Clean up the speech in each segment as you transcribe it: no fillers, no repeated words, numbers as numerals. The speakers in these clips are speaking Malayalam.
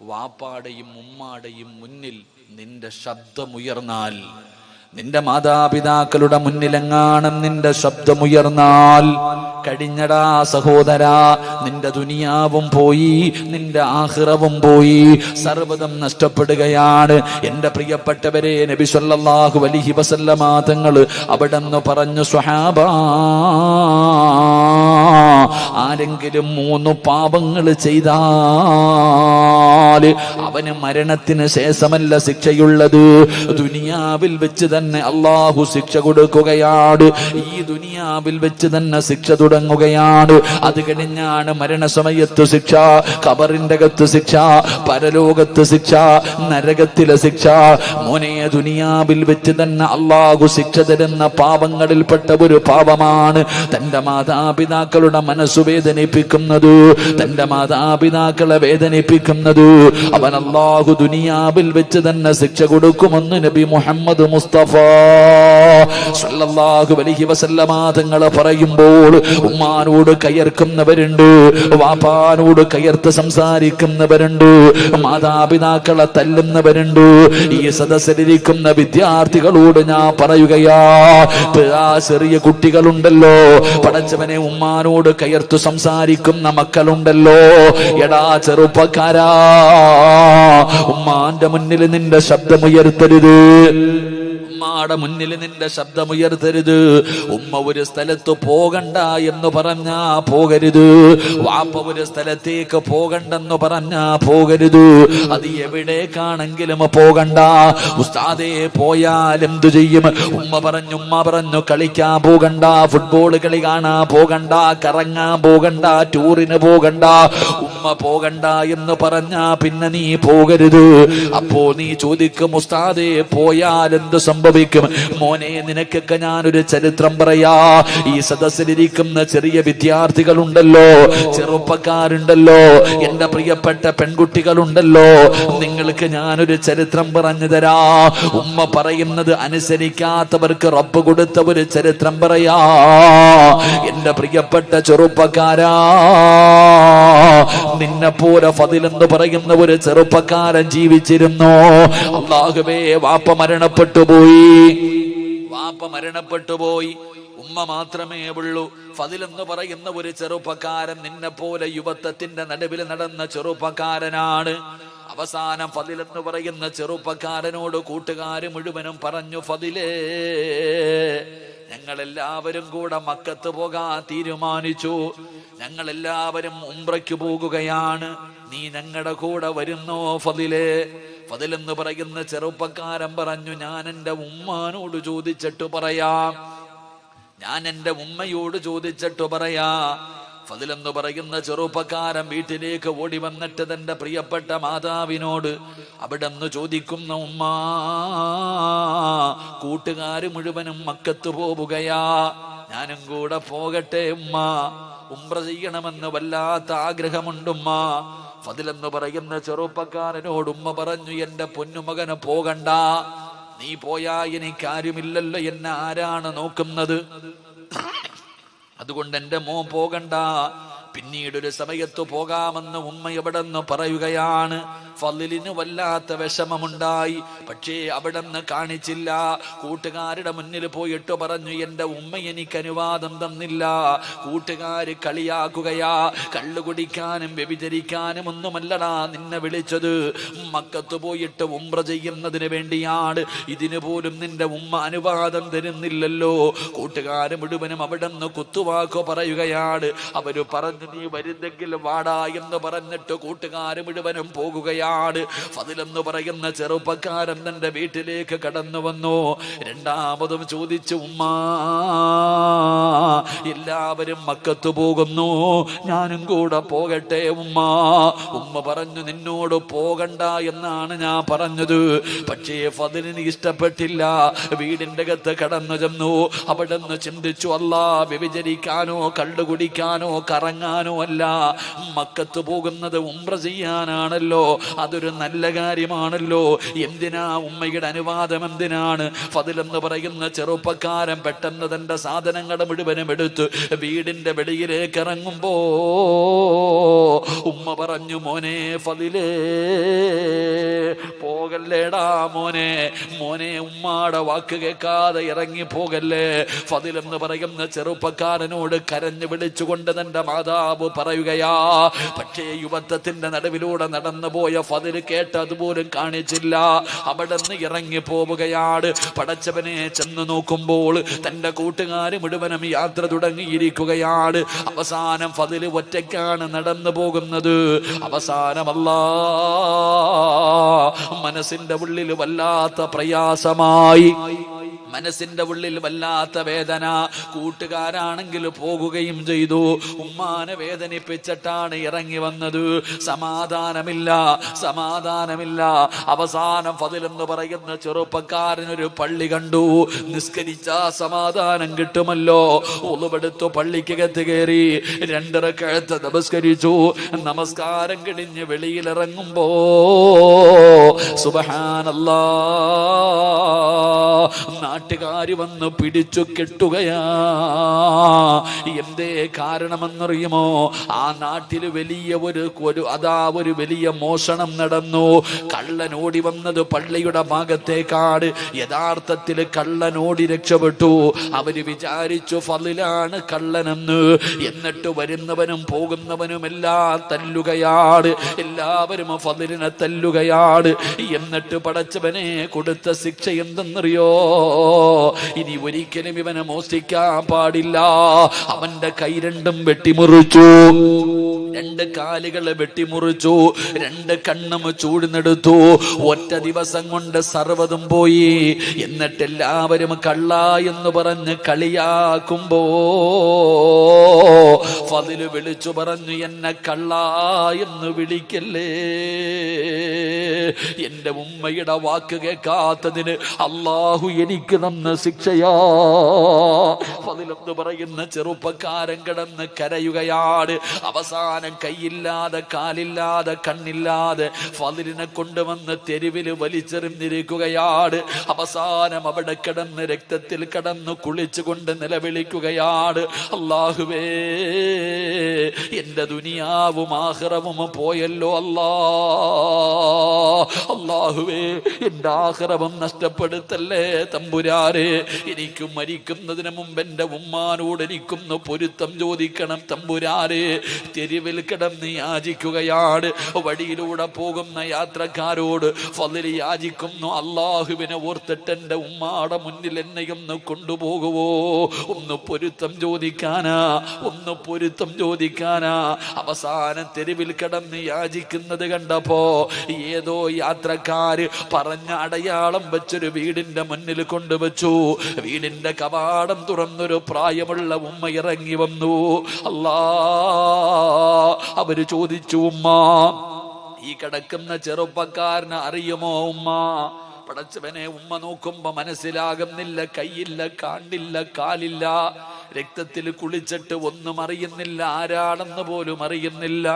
വാപ്പാടെയും ഉമ്മാടെയും മുന്നിൽ നിന്റെ ശബ്ദമുയർന്നാൽ, നിന്റെ മാതാപിതാക്കളുടെ മുന്നിലെങ്ങാനും നിന്റെ ശബ്ദമുയർന്നാൽ കഴിഞ്ഞടാ സഹോദരാ, നിന്റെ ദുനിയാവും പോയി, നിന്റെ ആഖിറവും പോയി, സർവ്വതും നഷ്ടപ്പെടുകയാണ്. എൻ്റെ പ്രിയപ്പെട്ടവരെ, നബി സല്ലല്ലാഹു അലൈഹി വസല്ലമ തങ്ങൾ അവിടെന്ന് പറഞ്ഞു, സ്വഹാബാ, ആരെങ്കിലും 3 പാപങ്ങൾ ചെയ്താൽ അവന് മരണത്തിന് ശേഷമല്ല ശിക്ഷയുള്ളത്, ദുനിയാവിൽ വെച്ച് തന്നെ അള്ളാഹു ശിക്ഷ കൊടുക്കുകയാണ്. ഈ ദുനിയാവിൽ വെച്ച് തന്നെ ശിക്ഷ തുടങ്ങുകയാണ്. അത് കഴിഞ്ഞാണ് മരണസമയത്ത് ശിക്ഷ, ഖബറിന്റെ അകത്ത് ശിക്ഷ, പരലോകത്ത് ശിക്ഷ, നരകത്തിലെ ശിക്ഷ. മോനെ, ദുനിയാവിൽ വെച്ച് തന്നെ അള്ളാഹു ശിക്ഷ തരുന്ന പാപങ്ങളിൽപ്പെട്ട ഒരു പാപമാണ് തന്റെ മാതാപിതാക്കളുടെ മനസ്സു വേദനിപ്പിക്കുന്നത്, തന്റെ മാതാപിതാക്കളെ വേദനിപ്പിക്കുന്നത്. അവൻ അള്ളാഹു ദുനിയാവിൽ വെച്ച് തന്നെ ശിക്ഷ കൊടുക്കുമെന്ന് നബി മുഹമ്മദ് മുസ്തഫ സല്ലല്ലാഹു അലൈഹി വസല്ലമ തങ്ങൾ പറയുമ്പോൾ ഉമ്മാനോട് കയർക്കുന്നവരുണ്ട്, വാപ്പാനോട് കയർത്ത് സംസാരിക്കുന്നവരുണ്ട്, മാതാപിതാക്കളെ തല്ലുന്നവരുണ്ട്. ഈ സദസ്സിലിരിക്കുന്ന വിദ്യാർത്ഥികളോട് ഞാൻ പറയുകയാ, ചെറിയ കുട്ടികളുണ്ടല്ലോ, പടച്ചവനെ ഉമ്മാനോട് കയർത്തു സംസാരിക്കുന്ന മക്കളുണ്ടല്ലോ, എടാ ചെറുപ്പക്കാരാ, ഉമ്മാന്റെ മുന്നിൽ നിന്റെ ശബ്ദമുയർത്തരുത്, ഉമ്മാടെ മുന്നിൽ നിന്റെ ശബ്ദമുയർത്തരുത്. ഉമ്മ ഒരു സ്ഥലത്ത് പോകണ്ട എന്ന് പറഞ്ഞാ പോകരുത്, വാപ്പ ഒരു സ്ഥലത്തേക്ക് പോകണ്ടെന്ന് പറഞ്ഞാ പോകരുത്. അത് എവിടേക്കാണെങ്കിലും പോകണ്ട. ഉസ്താദേ, പോയാൽ എന്തു ചെയ്യും? ഉമ്മ പറഞ്ഞു കളിക്കാൻ പോകണ്ട, ഫുട്ബോൾ കളി കാണാൻ പോകണ്ട, കറങ്ങാൻ പോകണ്ട, ടൂറിന് പോകണ്ട. ഉമ്മ പോകണ്ട എന്ന് പറഞ്ഞാ പിന്നെ നീ പോകരുത്. അപ്പോ നീ ചോദിക്കും, ഉസ്താദേ, പോയാൽ എന്ത് സംഭവിക്കും? മോനെ, നിനക്കൊക്കെ ഞാനൊരു ചരിത്രം പറയാ. ഈ സദസ്സിലിരിക്കുന്ന ചെറിയ വിദ്യാർത്ഥികളുണ്ടല്ലോ, ചെറുപ്പക്കാരുണ്ടല്ലോ, എന്റെ പ്രിയപ്പെട്ട പെൺകുട്ടികളുണ്ടല്ലോ, നിങ്ങൾക്ക് ഞാനൊരു ചരിത്രം പറഞ്ഞു തരാ. ഉമ്മ പറയുന്നത് അനുസരിക്കാത്തവർക്ക് റബ്ബ് കൊടുത്ത ഒരു ചരിത്രം പറയാ. എന്റെ പ്രിയപ്പെട്ട ചെറുപ്പക്കാരാ, നിന്നെ പോലെ ഫദിൽ എന്ന് പറയുന്ന ഒരു ചെറുപ്പക്കാരൻ ജീവിച്ചിരുന്നു. അല്ലാഹുവേ, വാപ്പ മരണപ്പെട്ടു പോയി, ഉമ്മ മാത്രമേ ഉള്ളൂ. ഫദിൽ എന്ന് പറയുന്ന ഒരു ചെറുപ്പക്കാരൻ നിന്നെ പോലെ യുവത്വത്തിന്റെ നടുവിൽ നടന്ന ചെറുപ്പക്കാരനാണ്. അവസാനം ഫദിൽ എന്ന് പറയുന്ന ചെറുപ്പക്കാരനോട് കൂട്ടുകാര് മുഴുവനും പറഞ്ഞു, ഫദിലേ, ഞങ്ങളെല്ലാവരും കൂടെ മക്കത്ത് പോകാൻ തീരുമാനിച്ചു, ഞങ്ങളെല്ലാവരും ഉംറയ്ക്ക് പോകുകയാണ്, നീ ഞങ്ങളുടെ കൂടെ വരുന്നോ ഫദിലേ? ഫദിൽ എന്ന് പറയുന്ന ചെറുപ്പക്കാരൻ പറഞ്ഞു, ഞാൻ എൻ്റെ ഉമ്മാനോട് ചോദിച്ചിട്ട് പറയാം, ഞാൻ എൻ്റെ ഉമ്മയോട് ചോദിച്ചിട്ട് പറയാ. ഫദിൽ എന്ന് പറയുന്ന ചെറുപ്പക്കാരൻ വീട്ടിലേക്ക് ഓടി വന്നിട്ട് തന്റെ പ്രിയപ്പെട്ട മാതാവിനോട് അവിടെ നിന്ന് ചോദിക്കുന്ന, ഉമ്മാ, കൂട്ടുകാര് മുഴുവനും മക്കത്ത് പോവുകയാ, ഞാനും കൂടെ പോകട്ടെ ഉമ്മ? ഉംറ ചെയ്യണമെന്ന് വല്ലാത്ത ആഗ്രഹമുണ്ടുമ്മ. ഫദിൽ എന്ന് പറയുന്ന ചെറുപ്പക്കാരനോട് ഉമ്മ പറഞ്ഞു, എന്റെ പൊന്നുമകന് പോകണ്ട, നീ പോയാ എനിക്കാരുമില്ലല്ലോ, എന്നെ ആരാണ് നോക്കുന്നത്? അതുകൊണ്ട് എൻ്റെ മോൻ പോകണ്ട, പിന്നീടൊരു സമയത്ത് പോകാമെന്ന് ഉമ്മ എവിടെ നിന്ന് പറയുകയാണ്. ഫളിലിന് വല്ലാത്ത വിഷമമുണ്ടായി, പക്ഷേ അവിടെ നിന്ന് കാണിച്ചില്ല. കൂട്ടുകാരുടെ മുന്നിൽ പോയിട്ട് പറഞ്ഞു, എൻ്റെ ഉമ്മ എനിക്ക് അനുവാദം തന്നില്ല, കൂട്ടുകാര് കളിയാക്കുകയാ, കള്ളു കുടിക്കാനും വ്യഭിചരിക്കാനും ഒന്നുമല്ലടാ നിന്നെ വിളിച്ചത്, മക്കത്ത് പോയിട്ട് ഉംറ ചെയ്യുന്നതിന് വേണ്ടിയാണ്, ഇതിനു പോലും നിന്റെ ഉമ്മ അനുവാദം തരുന്നില്ലല്ലോ. കൂട്ടുകാര് മുഴുവനും അവിടെ നിന്ന് കുത്തുവാക്കോ പറയുകയാണ്. അവര് പറഞ്ഞു, നീ വരുന്നെങ്കിൽ വാടാ എന്ന് പറഞ്ഞിട്ട് കൂട്ടുകാര് മുഴുവനും പോകുകയാണ്. ഫദിൽ എന്ന് പറയുന്ന ചെറുപ്പക്കാരൻ തന്റെ വീട്ടിലേക്ക് കടന്നു വന്നു. രണ്ടാമതും ചോദിച്ചു, ഉമ്മാ, എല്ലാവരും മക്കത്ത് പോകുന്നു, ഞാനും കൂടെ പോകട്ടെ ഉമ്മ? ഉമ്മ പറഞ്ഞു, നിന്നോട് പോകണ്ട എന്നാണ് ഞാൻ പറഞ്ഞത്. പക്ഷേ ഫദിലിന് ഇഷ്ടപ്പെട്ടില്ല. വീടിന്റെ അകത്ത് കടന്നു ചെന്നു. അവിടെ നിന്ന് ചിന്തിച്ചു, അല്ലാ, വ്യഭിചരിക്കാനോ കള്ളു കുടിക്കാനോ കറങ്ങാനോ അല്ല, മക്കത്ത് പോകുന്നത് ഉംറ ചെയ്യാനാണല്ലോ. അതൊരു നല്ല കാര്യമാണല്ലോ. എന്തിനാ ഉമ്മയുടെ അനുവാദം എന്തിനാണ്? ഫദിലെന്ന് പറയുന്ന ചെറുപ്പക്കാരൻ പെട്ടെന്ന് തന്റെ സാധനങ്ങൾ മുഴുവനും എടുത്ത് വീടിന്റെ വെളിയിലേക്ക് ഇറങ്ങുമ്പോ ഉമ്മ പറഞ്ഞു, മോനെ ഫദിലേ, പോകല്ലേടാ മോനെ, മോനെ ഉമ്മാടെ വാക്ക് കേൾക്കാതെ ഇറങ്ങി പോകല്ലേ. ഫദിലെന്ന് പറയുന്ന ചെറുപ്പക്കാരനോട് കരഞ്ഞു വിളിച്ചുകൊണ്ട് തന്റെ മാതാവ് പറയുകയാ. പക്ഷേ യുവത്വത്തിന്റെ നടുവിലൂടെ നടന്നു പോയ ഫദില് കേട്ടതുപോലും കാണിച്ചില്ല. അവിടെ നിന്ന് ഇറങ്ങി പോവുകയാണ്. പടച്ചവനെ ചെന്ന് നോക്കുമ്പോൾ തന്റെ കൂട്ടുകാര് മുഴുവനും യാത്ര തുടങ്ങിയിരിക്കുകയാണ്. അവസാനം ഫദില് ഒറ്റയ്ക്കാണ് നടന്നു പോകുന്നത്. അവസാനമല്ലാ മനസ്സിന്റെ ഉള്ളിൽ വല്ലാത്ത പ്രയാസമായി, മനസ്സിന്റെ ഉള്ളിൽ വല്ലാത്ത വേദന. കൂട്ടുകാരാണെങ്കിൽ പോകുകയും ചെയ്തു. ഉമ്മാനെ വേദനിപ്പിച്ചിട്ടാണ് ഇറങ്ങി വന്നത്. സമാധാനമില്ല, സമാധാനമില്ല. അവസാനം ഫദിലെന്ന് പറയുന്ന ചെറുപ്പക്കാരനൊരു പള്ളി കണ്ടു. നിസ്കരിച്ചാ സമാധാനം കിട്ടുമല്ലോ. ഉളുവെടുത്തു പള്ളിക്കകത്ത് കയറി 2 റക്അത്ത് നമസ്കരിച്ചു. നമസ്കാരം കഴിഞ്ഞ് വെളിയിലിറങ്ങുമ്പോ സുബ്ഹാനല്ലാഹ്, നാട്ടുകാര് വന്ന് പിടിച്ചു കെട്ടുകയാ. എന്തേ കാരണമെന്നറിയുമോ? ആ നാട്ടില് വലിയ ഒരു വലിയ മോഷണം നടന്നു. കള്ളനോടി വന്നത് പള്ളിയുടെ ഭാഗത്തേക്കാണ്. യഥാർത്ഥത്തിൽ കള്ളനോടി രക്ഷപ്പെട്ടു. അവര് വിചാരിച്ചു ഫളിലാണ് കള്ളനെന്ന്. എന്നിട്ട് വരുന്നവനും പോകുന്നവനും എല്ലാം തല്ലുകയാണ്. എല്ലാവരും ഫളിലിനെ തല്ലുകയാണ്. എന്നിട്ട് പടച്ചവനെ കൊടുത്ത ശിക്ഷ എന്തെന്നറിയോ? ഇനി ഒരിക്കലും ഇവനെ മോഷ്ടിക്കാൻ പാടില്ല. അവന്റെ കൈ 2 വെട്ടിമുറിച്ചു, 2 കാലുകളെ വെട്ടിമുറിച്ചു, 2 കണ്ണും ചൂടുന്നെടുത്തു. ഒറ്റ ദിവസം കൊണ്ട് സർവ്വതും പോയി. എന്നിട്ട് എല്ലാവരും കള്ള എന്ന് പറഞ്ഞ് കളിയാക്കുമ്പോ ഫദില് വിളിച്ചു പറഞ്ഞു, എന്നെ കള്ള എന്ന് വിളിക്കല്ലേ. എന്റെ ഉമ്മയുടെ വാക്ക് കേൾക്കാത്തതിന് അള്ളാഹു എനിക്ക് തന്ന ശിക്ഷയാ. ഫദിലെന്ന് പറയുന്ന ചെറുപ്പക്കാരൻ കിടന്ന് കരയുകയാണ്. അവസാനം കൈയില്ലാതെ കാലില്ലാതെ കണ്ണില്ലാതെ ഫദിലിനെ കൊണ്ടുവന്ന് തെരുവിൽ വലിച്ചെറിഞ്ഞിരിക്കുകയാണ്. അവസാനം അവിടെ കിടന്ന് രക്തത്തിൽ കിടന്ന് കുളിച്ചുകൊണ്ട് നിലവിളിക്കുകയാണ്, അല്ലാഹുവേ, എന്റെ ദുനിയാവും ആഖിറവും പോയല്ലോ അല്ലാ. അല്ലാഹുവേ, എന്റെ ആഖിറവും നഷ്ടപ്പെടുത്തല്ലേ തമ്പുരാനെ. എനിക്ക് മരിക്കുന്നതിന് മുമ്പ് എന്റെ ഉമ്മാനോട് എനിക്കൊന്ന് പൊരുത്തം ചോദിക്കണം തമ്പുരാനെ. തെരുവിൽ കിടന്ന് യാചിക്കുകയാണ്. വഴിയിലൂടെ പോകുന്ന യാത്രക്കാരോട് ഫളിൽ യാചിക്കുന്നു, അല്ലാഹുവിനെ ഓർത്തിട്ട് എന്റെ ഉമ്മാടെ മുന്നിൽ എന്നെയൊന്ന് കൊണ്ടുപോകുവോ? ഒന്ന് പൊരുത്തം ചോദിക്കാനാ, ഒന്ന് പൊരുത്തം ചോദിക്കാനാ. അവസാനം തെരുവിൽ കിടന്ന് യാചിക്കുന്നത് കണ്ടപ്പോ ഏതോ യാത്രക്കാര് പറഞ്ഞ അടയാളം വെച്ചൊരു വീടിന്റെ മുന്നിൽ കൊണ്ടുവച്ചു. വീടിന്റെ കവാടം തുറന്നൊരു പ്രായമുള്ള ഉമ്മ ഇറങ്ങി വന്നു. അല്ലാ, അവര് ചോദിച്ചു, ഉമ്മ, ഈ കിടക്കുന്ന ചെറുപ്പക്കാരനെ അറിയുമോ ഉമ്മ? പടച്ചവനെ, ഉമ്മ നോക്കുമ്പോ മനസ്സിലാകുന്നില്ല. കൈയില്ല, കാണില്ല, കാലില്ല, രക്തത്തിൽ കുളിച്ചിട്ട് ഒന്നും അറിയുന്നില്ല, ആരാണെന്ന് പോലും അറിയുന്നില്ല.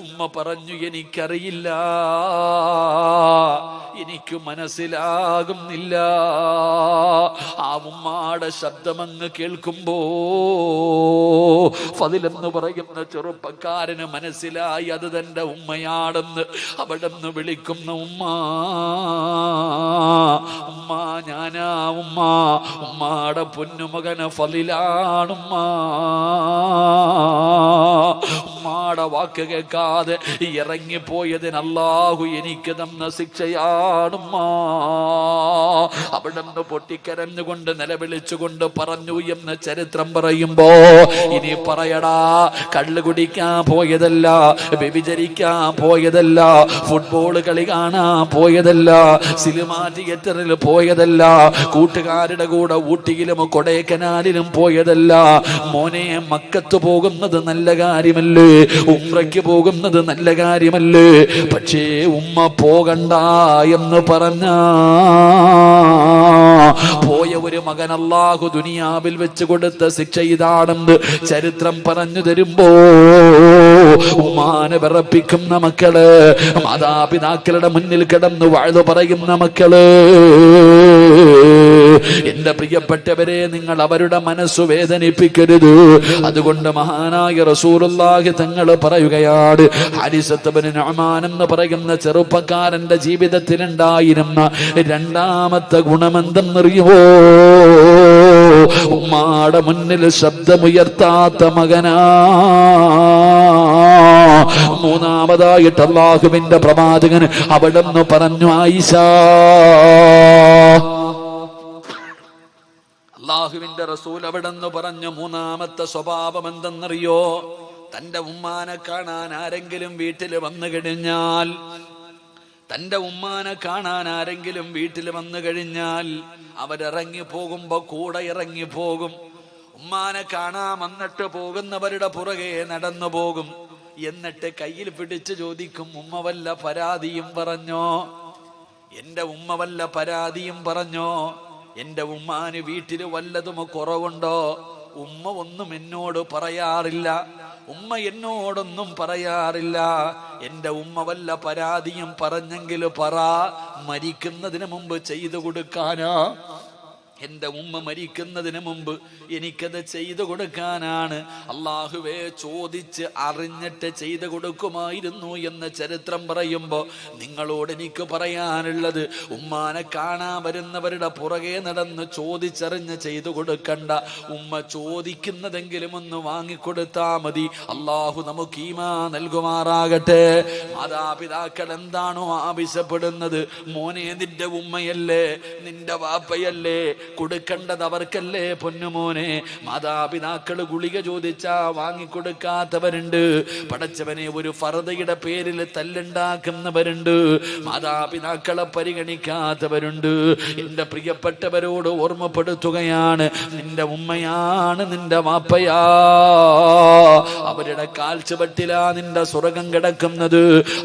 ഉമ്മ പറഞ്ഞു, എനിക്കറിയില്ല, എനിക്ക് മനസ്സിലാകുന്നില്ല. ആ ഉമ്മാടെ ശബ്ദമങ്ങ് കേൾക്കുമ്പോ ഫദിലെന്ന് പറയുന്ന ചെറുപ്പക്കാരന് മനസ്സിലായി അത് തന്റെ ഉമ്മയാണെന്ന്. അവിടെ നിന്ന് വിളിക്കുന്ന ഉമ്മ, ഉമ്മ ഞാനാ ഉമ്മ, ഉമ്മാടെ പൊന്നുമകന് ഫളിലാണുമ്മ. ഉമ്മാടെ വാക്ക് കേൾക്കാതെ ഇറങ്ങിപ്പോയതിന് അല്ലാഹു എനിക്ക് തന്ന ശിക്ഷയാണുമ്മ. അവിടെ നിന്ന് പൊട്ടിക്കരഞ്ഞുകൊണ്ട് നിലവിളിച്ചുകൊണ്ട് പറഞ്ഞു എന്ന് ചരിത്രം പറയുമ്പോ ഇനി പറയടാ, കള്ള് കുടിക്കാൻ പോയതല്ല, വ്യഭിചരിക്കാൻ പോയതല്ല, ഫുട്ബോൾ കളി കാണാൻ പോയതല്ല, സിനിമാ തിയേറ്ററിൽ പോയതല്ല, കൂട്ടുകാരുടെ കൂടെ ഊട്ടിയിലും കൊടൈക്കനാലിലും പോയതല്ല. മോനെ, മക്കത്ത് പോകുന്നത് നല്ല കാര്യമല്ലേ? ഉംറയ്ക്ക് പോകുന്നത് നല്ല കാര്യമല്ലേ? പക്ഷേ ഉമ്മ പോകണ്ട എന്ന് പറഞ്ഞ പോയ ഒരു മകൻ അല്ലാഹു ദുനിയാവിൽ വെച്ച് കൊടുത്ത ശിക്ഷ ഇതാണെന്ന് ചരിത്രം പറഞ്ഞു തരുമ്പോ ഉമ്മാനെ വിറപ്പിക്കുന്ന മക്കള്, മാതാപിതാക്കളുടെ മുന്നിൽ കിടന്ന് വാഴ്ന്നു പറയുന്ന മക്കള്, എന്റെ പ്രിയപ്പെട്ടവരെ, നിങ്ങൾ അവരുടെ മനസ്സു വേദനിപ്പിക്കരുത്. അതുകൊണ്ട് മഹാനായ റസൂലുള്ളാഹി തങ്ങൾ പറയുകയാണ്, ഹാരിസത്ത് ബിൻ നുഅ്മാൻ എന്ന് പറയുന്ന ചെറുപ്പക്കാരന്റെ ജീവിതത്തിൽ ഉണ്ടായിരുന്ന രണ്ടാമത്തെ ഗുണമെന്തെന്നറിയുമോ? ഉമ്മാടെ മുന്നിൽ ശബ്ദമുയർത്താത്ത മകനാ. മൂന്നാമതായിട്ട് അല്ലാഹുവിന്റെ പ്രവാചകൻ അവിടെന്ന് പറഞ്ഞു, ആയിഷ, അല്ലാഹുവിന്റെ റസൂൽ അവിടെന്ന് പറഞ്ഞു, മൂന്നാമത്തെ സ്വഭാവം എന്തെന്നറിയോ? തന്റെ ഉമ്മാനെ കാണാൻ ആരെങ്കിലും വീട്ടിൽ വന്നു കഴിഞ്ഞാൽ, തന്റെ ഉമ്മാനെ കാണാൻ ആരെങ്കിലും വീട്ടിൽ വന്നു കഴിഞ്ഞാൽ അവരിറങ്ങി പോകുമ്പോ കൂടെ ഇറങ്ങി പോകും. ഉമ്മാനെ കാണാൻ വന്നിട്ട് പോകുന്നവരുടെ പുറകെ നടന്നു പോകും. എന്നിട്ട് കയ്യിൽ പിടിച്ച് ചോദിക്കും, ഉമ്മ വല്ല പരാതിയും പറഞ്ഞോ? എന്റെ ഉമ്മ വല്ല പരാതിയും പറഞ്ഞോ? എന്റെ ഉമ്മാന് വീട്ടിൽ വല്ലതും കുറവുണ്ടോ? ഉമ്മ ഒന്നും എന്നോട് പറയാറില്ല, ഉമ്മ എന്നോടൊന്നും പറയാറില്ല. എന്റെ ഉമ്മ വല്ല പരാതിയും പറഞ്ഞെങ്കിൽ പറ, മരിക്കുന്നതിന് മുമ്പ് ചെയ്തു കൊടുക്കാനാ. എന്റെ ഉമ്മ മരിക്കുന്നതിന് മുമ്പ് എനിക്കത് ചെയ്തു കൊടുക്കാനാണ്. അള്ളാഹുവേ, ചോദിച്ച് അറിഞ്ഞിട്ട് ചെയ്തു കൊടുക്കുമായിരുന്നു എന്ന് ചരിത്രം പറയുമ്പോ നിങ്ങളോട് എനിക്ക് പറയാനുള്ളത്, ഉമ്മാനെ കാണാൻ വരുന്നവരുടെ പുറകെ നടന്ന് ചോദിച്ചറിഞ്ഞ് ചെയ്തു കൊടുക്കണ്ട. ഉമ്മ ചോദിക്കുന്നതെങ്കിലും ഒന്ന് വാങ്ങിക്കൊടുത്താ മതി. അള്ളാഹു നമുക്ക് ഈമാ നൽകുമാറാകട്ടെ. മാതാപിതാക്കൾ എന്താണോ ആവശ്യപ്പെടുന്നത്, മോനെ നിന്റെ ഉമ്മയല്ലേ, നിന്റെ വാപ്പയല്ലേ, കൊടുക്കേണ്ടത് അവർക്കല്ലേ പൊന്നുമോനെ. മാതാപിതാക്കൾ ഗുളിക ചോദിച്ചാ വാങ്ങിക്കൊടുക്കാത്തവരുണ്ട്. പടച്ചവനെ, ഒരു ഫർദയുടെ പേരിൽ തല്ലുണ്ടാക്കുന്നവരുണ്ട്. മാതാപിതാക്കളെ പരിഗണിക്കാത്തവരുണ്ട്. എന്റെ പ്രിയപ്പെട്ടവരോട് ഓർമ്മപ്പെടുത്തുകയാണ്, നിന്റെ ഉമ്മയാണ് നിന്റെ വാപ്പയാ. അവരുടെ കാൽച്ചുവട്ടിലാ നിന്റെ സ്വർഗം കിടക്കുന്നത്.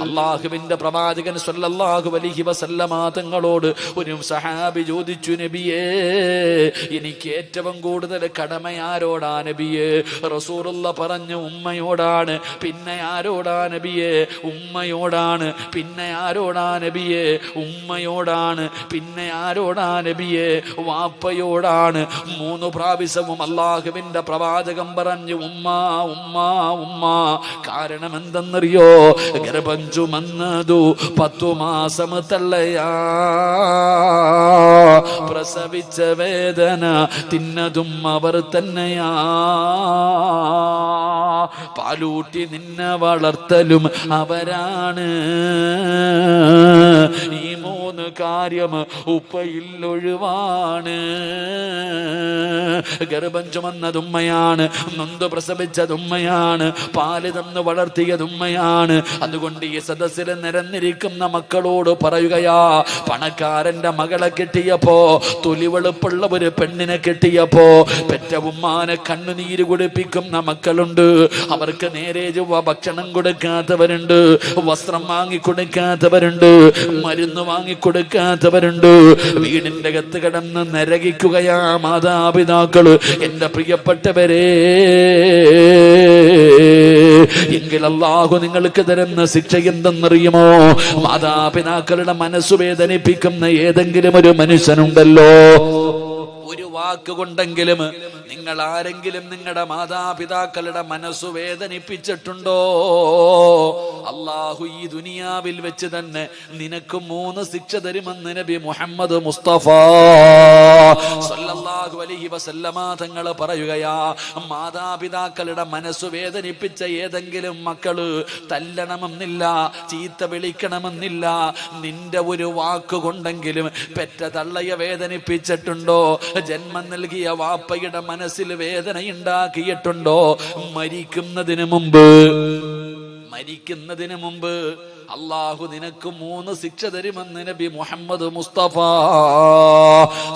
അള്ളാഹുവിന്റെ പ്രവാചകൻ സ്വല്ലല്ലാഹു അലൈഹി വസല്ലമ തങ്ങളോട് ഒരു സഹാബി ചോദിച്ചു, നബിയേ, എനിക്ക് ഏറ്റവും കൂടുതൽ കടമ ആരോടാ നബിയേ? റസൂലുള്ള പറഞ്ഞു, ഉമ്മയോടാണ്. പിന്നെ ആരോടാ നബിയേ? ഉമ്മയോടാണ്. പിന്നെ ആരോടാ നബിയേ? ഉമ്മയോടാണ്. പിന്നെ ആരോടാ നബിയേ? വാപ്പയോടാണ്. 3 പ്രാവശ്യവും അല്ലാഹുവിന്റെ പ്രവാചകം പറഞ്ഞു, ഉമ്മ ഉമ്മ ഉമ്മ. കാരണം എന്തെന്നറിയോ? ഗർഭം ചുമന്നതു 10 മാസം തള്ളയാ, പ്രസവിച്ച വേദന തിന്നതും അവർ തന്നെയാ, പാലൂട്ടി നിന്നെ വളർത്തലും അവരാണ്. ഈ 3 കാര്യം ഉപ്പയിൽ ഒഴിവാണ്. ഗർഭം ചുമന്നതുമ്മയാണ്, നൊന്ത് പ്രസവിച്ചതുമ്മയാണ്, പാല് തന്ന് വളർത്തിയതുമ്മയാണ്. അതുകൊണ്ട് ഈ സദസ്സിൽ നിരന്നിരിക്കുന്ന മക്കളോട് പറയുകയാ, പണക്കാരന്റെ മകളെ കിട്ടിയപ്പോ, തൊലിവെളുപ്പുള്ള ഒരു പെണ്ണിനെ കിട്ടിയപ്പോ പെറ്റ ഉമ്മാനെ കണ്ണുനീര് കുടിപ്പിക്കുന്ന മക്കളുണ്ട്. അവർക്ക് നേരെ ചൊവ്വ ഭക്ഷണം കൊടുക്കാത്തവരുണ്ട്, വസ്ത്രം വാങ്ങിക്കൊടുക്കാത്തവരുണ്ട്, മരുന്ന് വാങ്ങിക്കൊടുക്കാത്തവരുണ്ട്. വീടിന്റെ അകത്ത് കിടന്ന് നരകിക്കുകയാ മാതാപിതാക്കള്. എന്റെ പ്രിയപ്പെട്ടവരെ, എങ്കിൽ അല്ലാഹു നിങ്ങൾക്ക് തരുന്ന ശിക്ഷ എന്തെന്നറിയുമോ? മാതാപിതാക്കളുടെ മനസ്സു വേദനിപ്പിക്കുന്ന ഏതെങ്കിലും ഒരു മനുഷ്യനുണ്ടല്ലോ, ഒരു വാക്കുകൊണ്ടെങ്കിലും നിങ്ങൾ ആരെങ്കിലും നിങ്ങളുടെ മാതാപിതാക്കളുടെ മനസ്സു വേദനിപ്പിച്ചിട്ടുണ്ടോ? അല്ലാഹു ഈ ദുനിയാവിൽ വെച്ച് തന്നെ നിനക്ക് 3 ശിക്ഷ തരുമെന്ന് നബി മുഹമ്മദ് മുസ്തഫ സല്ലല്ലാഹു അലൈഹി വസല്ലമ തങ്ങൾ പറയുകയാ. മാതാപിതാക്കളുടെ മനസ്സു വേദനിപ്പിച്ച ഏതെങ്കിലും മക്കള് തല്ലണമെന്നില്ല, ചീത്ത വിളിക്കണമെന്നില്ല, നിന്റെ ഒരു വാക്കുകൊണ്ടെങ്കിലും പെറ്റ തള്ളയെ വേദനിപ്പിച്ചിട്ടുണ്ടോ? ജന്മം നൽകിയ വാപ്പയുടെ മനസ്സിൽ വേദന ഉണ്ടാക്കിയിട്ടുണ്ടോ? മരിക്കുന്നതിന് മുമ്പ് അള്ളാഹു നിനക്ക് 3 ശിക്ഷ തരുമെന്ന് നബി മുഹമ്മദ് മുസ്തഫ